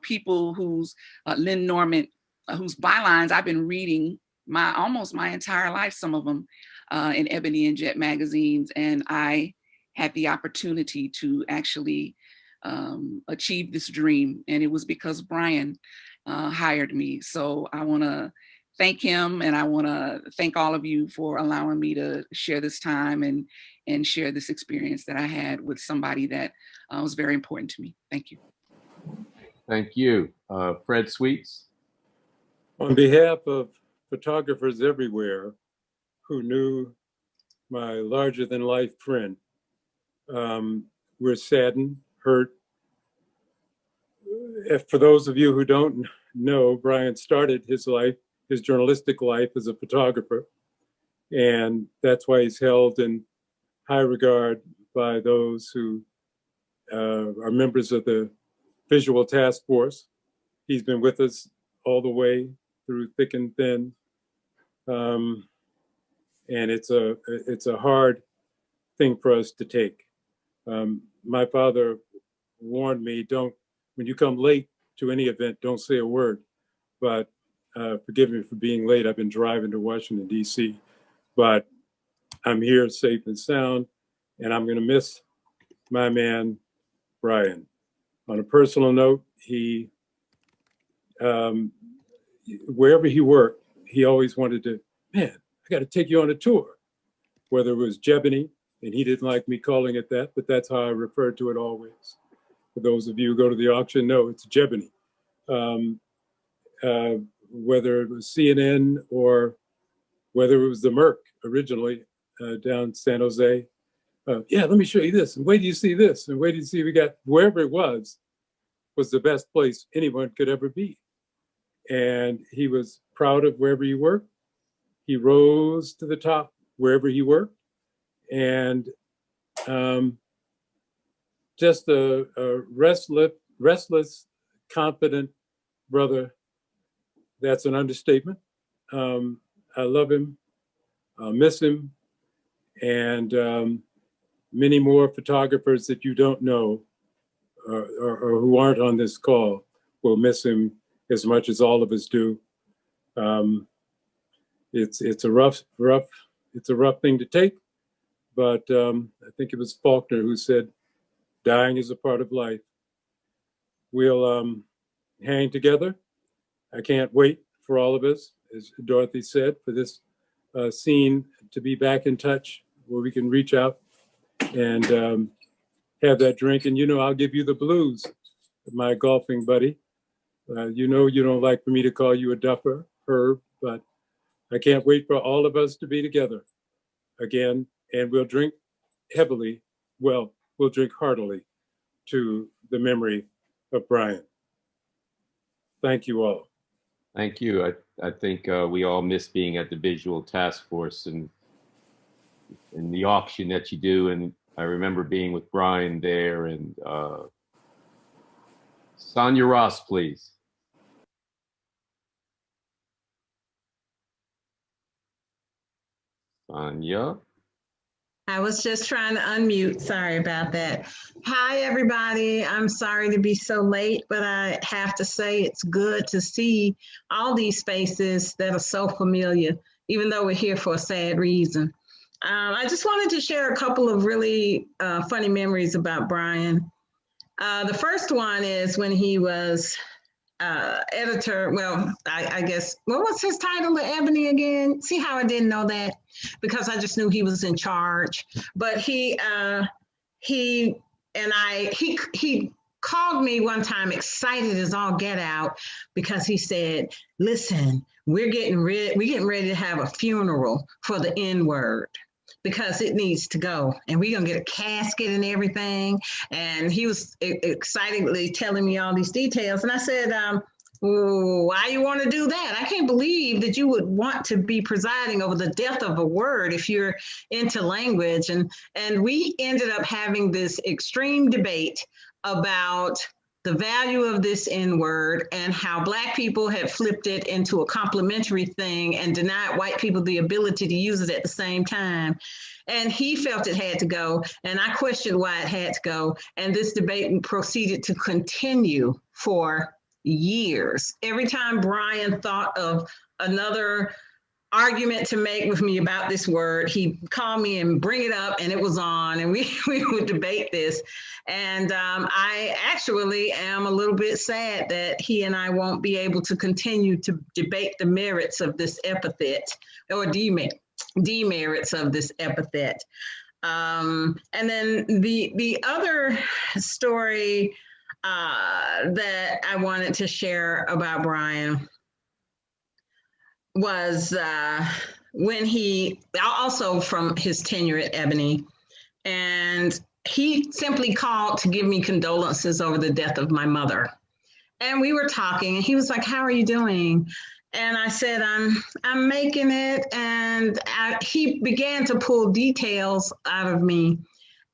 S5: people whose Lynn Norman, whose bylines I've been reading almost my entire life, some of them. in Ebony and Jet magazines, and I had the opportunity to actually achieve this dream, and it was because Bryan hired me. So I want to thank him, and I want to thank all of you for allowing me to share this time and share this experience that I had with somebody that was very important to me. Thank you.
S1: Thank you. Fred Sweets.
S6: On behalf of photographers everywhere who knew my larger-than-life friend, we're saddened, hurt. For those of you who don't know, Bryan started his life, his journalistic life, as a photographer, and that's why he's held in high regard by those who are members of the Visual Task Force. He's been with us all the way through thick and thin, and it's a hard thing for us to take. My father warned me, when you come late to any event, don't say a word. But forgive me for being late. I've been driving to Washington, D.C., but I'm here safe and sound, and I'm going to miss my man, Bryan. On a personal note, he, wherever he worked, he always wanted to, man, I got to take you on a tour, whether it was Jebony, and he didn't like me calling it that, but that's how I referred to it always. For those of you who go to the auction, no, it's Jebony. Whether it was CNN or whether it was the Merc originally down San Jose. Yeah, let me show you this, and wait till you see this, and wait till you see we got, wherever it was the best place anyone could ever be. And he was proud of wherever he worked. He rose to the top wherever he worked. And just a restless, confident brother. That's an understatement. I love him, I'll miss him, and many more photographers that you don't know or who aren't on this call will miss him as much as all of us do. It's a rough thing to take, but I think it was Faulkner who said, dying is a part of life. We'll hang together. I can't wait for all of us, as Dorothy said, for this scene to be back in touch where we can reach out and have that drink. And I'll give you the blues, my golfing buddy. You don't like for me to call you a duffer, Herb, but I can't wait for all of us to be together again, and we'll drink heavily. Well, we'll drink heartily to the memory of Bryan. Thank you all.
S1: Thank you. I think we all miss being at the Visual Task Force and the auction that you do. And I remember being with Bryan there. And Sonia Ross, please. Sonia.
S8: I was just trying to unmute. Sorry about that. Hi, everybody. I'm sorry to be so late, but I have to say it's good to see all these faces that are so familiar, even though we're here for a sad reason. I just wanted to share a couple of really funny memories about Bryan. The first one is when he was editor. Well, I guess, what was his title to Ebony again? See how I didn't know that? Because I just knew he was in charge. But he called me one time excited as all get out because he said, listen, we're getting ready to have a funeral for the N-word because it needs to go, and we're gonna get a casket and everything. And he was excitedly telling me all these details. And I said, why you want to do that? I can't believe that you would want to be presiding over the death of a word if you're into language. And we ended up having this extreme debate about the value of this N-word and how Black people had flipped it into a complimentary thing and denied white people the ability to use it at the same time. And he felt it had to go, and I questioned why it had to go. And this debate proceeded to continue for years. Every time Bryan thought of another argument to make with me about this word. He called me and bring it up, and it was on, and we would debate this. And I actually am a little bit sad that he and I won't be able to continue to debate the merits of this epithet, or demerits of this epithet. And then the other story that I wanted to share about Bryan was when he, also from his tenure at Ebony, and he simply called to give me condolences over the death of my mother. And we were talking, and he was like, "How are you doing?" And I said, I'm making it. And he began to pull details out of me.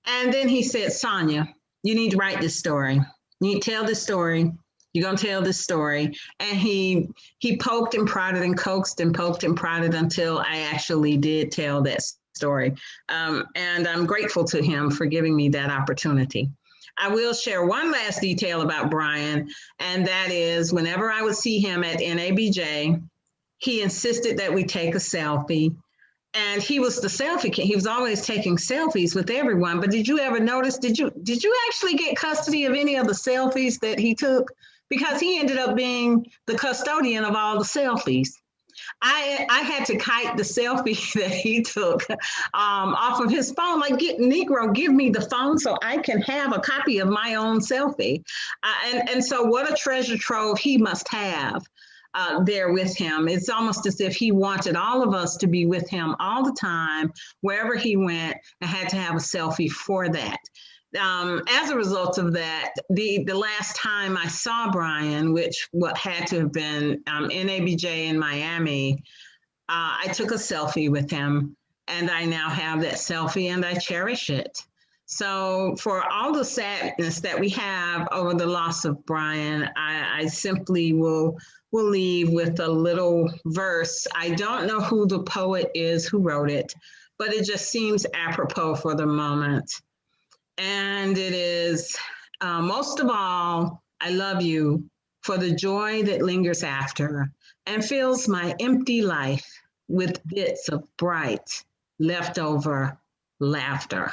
S8: And then he said, "Sonia, you need to write this story. You need to tell this story. You're going to tell this story." And he poked and prodded and coaxed and poked and prodded until I actually did tell that story. And I'm grateful to him for giving me that opportunity. I will share one last detail about Bryan, and that is whenever I would see him at NABJ, he insisted that we take a selfie. And he was the selfie king. He was always taking selfies with everyone. But did you ever notice, did you actually get custody of any of the selfies that he took? Because he ended up being the custodian of all the selfies. I had to kite the selfie that he took off of his phone. Like, Negro, give me the phone so I can have a copy of my own selfie. And so what a treasure trove he must have there with him. It's almost as if he wanted all of us to be with him all the time, wherever he went, and had to have a selfie for that. As a result of that, the last time I saw Bryan, which had to have been NABJ in Miami, I took a selfie with him, and I now have that selfie and I cherish it. So for all the sadness that we have over the loss of Bryan, I simply will leave with a little verse. I don't know who the poet is who wrote it, but it just seems apropos for the moment. And it is, most of all, I love you for the joy that lingers after and fills my empty life with bits of bright leftover laughter.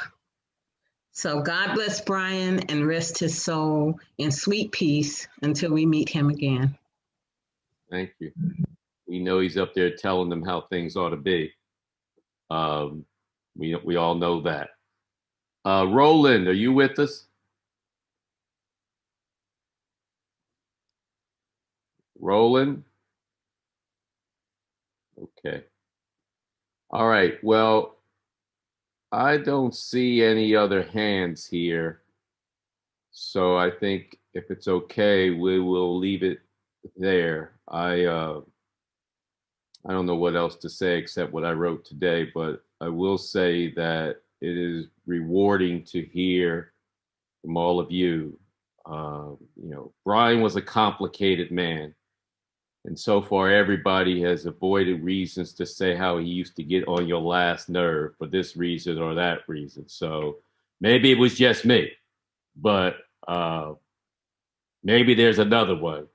S8: So God bless Bryan and rest his soul in sweet peace until we meet him again.
S1: Thank you. We know he's up there telling them how things ought to be. We all know that. Roland, are you with us? Roland? Okay. All right. Well, I don't see any other hands here. So I think if it's okay, we will leave it there. I don't know what else to say except what I wrote today, but I will say that it is rewarding to hear from all of you. Bryan was a complicated man. And so far, everybody has avoided reasons to say how he used to get on your last nerve for this reason or that reason. So maybe it was just me, but maybe there's another one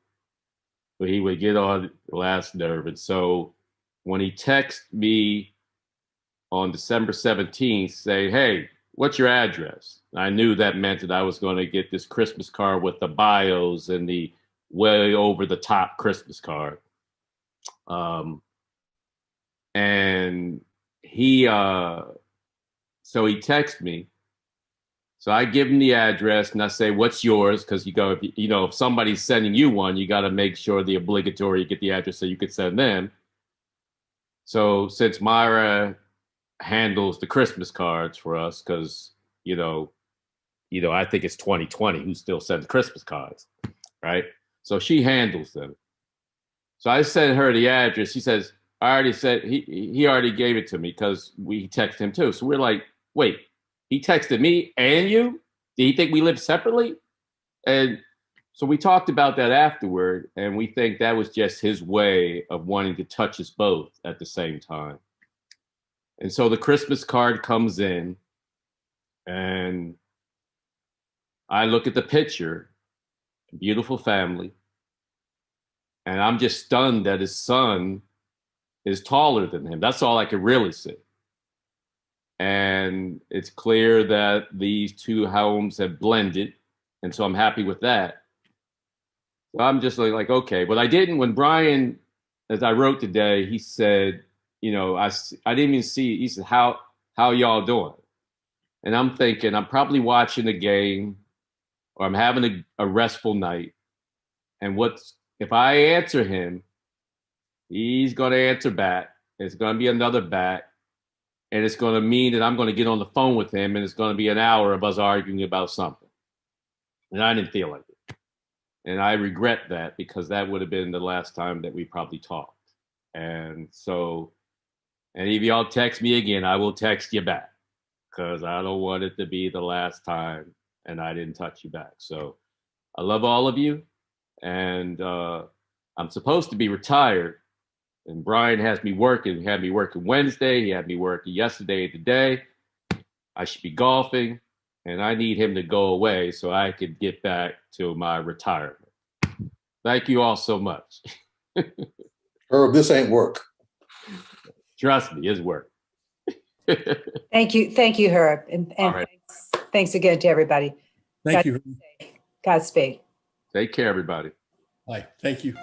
S1: where he would get on the last nerve. And so when he texted me on December 17th, say, "Hey, what's your address?" I knew that meant that I was going to get this Christmas card with the bios and the way over the top Christmas card. And he, so he texted me. So I give him the address and I say, "What's yours?" Because if somebody's sending you one, you got to make sure the obligatory, you get the address so you could send them. So since Mira handles the Christmas cards for us, because I think it's 2020 who still sends Christmas cards, right? So she handles them. So I sent her the address. She says, "I already said he already gave it to me," because we texted him too. So we're like, "Wait, he texted me and you? Did he think we lived separately?" And so we talked about that afterward, and we think that was just his way of wanting to touch us both at the same time. And so the Christmas card comes in, and I look at the picture, beautiful family, and I'm just stunned that his son is taller than him. That's all I could really see. And it's clear that these two homes have blended. And so I'm happy with that. So I'm just like, okay. But I didn't, when Bryan, as I wrote today, he said, you know, I didn't even see, he said, how y'all doing? And I'm thinking, I'm probably watching a game or I'm having a restful night. And if I answer him, he's going to answer back. It's going to be another back. And it's going to mean that I'm going to get on the phone with him and it's going to be an hour of us arguing about something. And I didn't feel like it. And I regret that because that would have been the last time that we probably talked. And so, and if y'all text me again, I will text you back because I don't want it to be the last time and I didn't touch you back. So I love all of you. And I'm supposed to be retired. And Bryan has me working. He had me working Wednesday. He had me working yesterday and today. I should be golfing. And I need him to go away so I could get back to my retirement. Thank you all so much.
S7: Herb, this ain't work.
S1: Trust me, it's work.
S3: Thank you, Herb. And
S1: right.
S3: thanks again to everybody.
S9: Thank you.
S3: Godspeed.
S1: Take care, everybody.
S9: Bye. Thank you.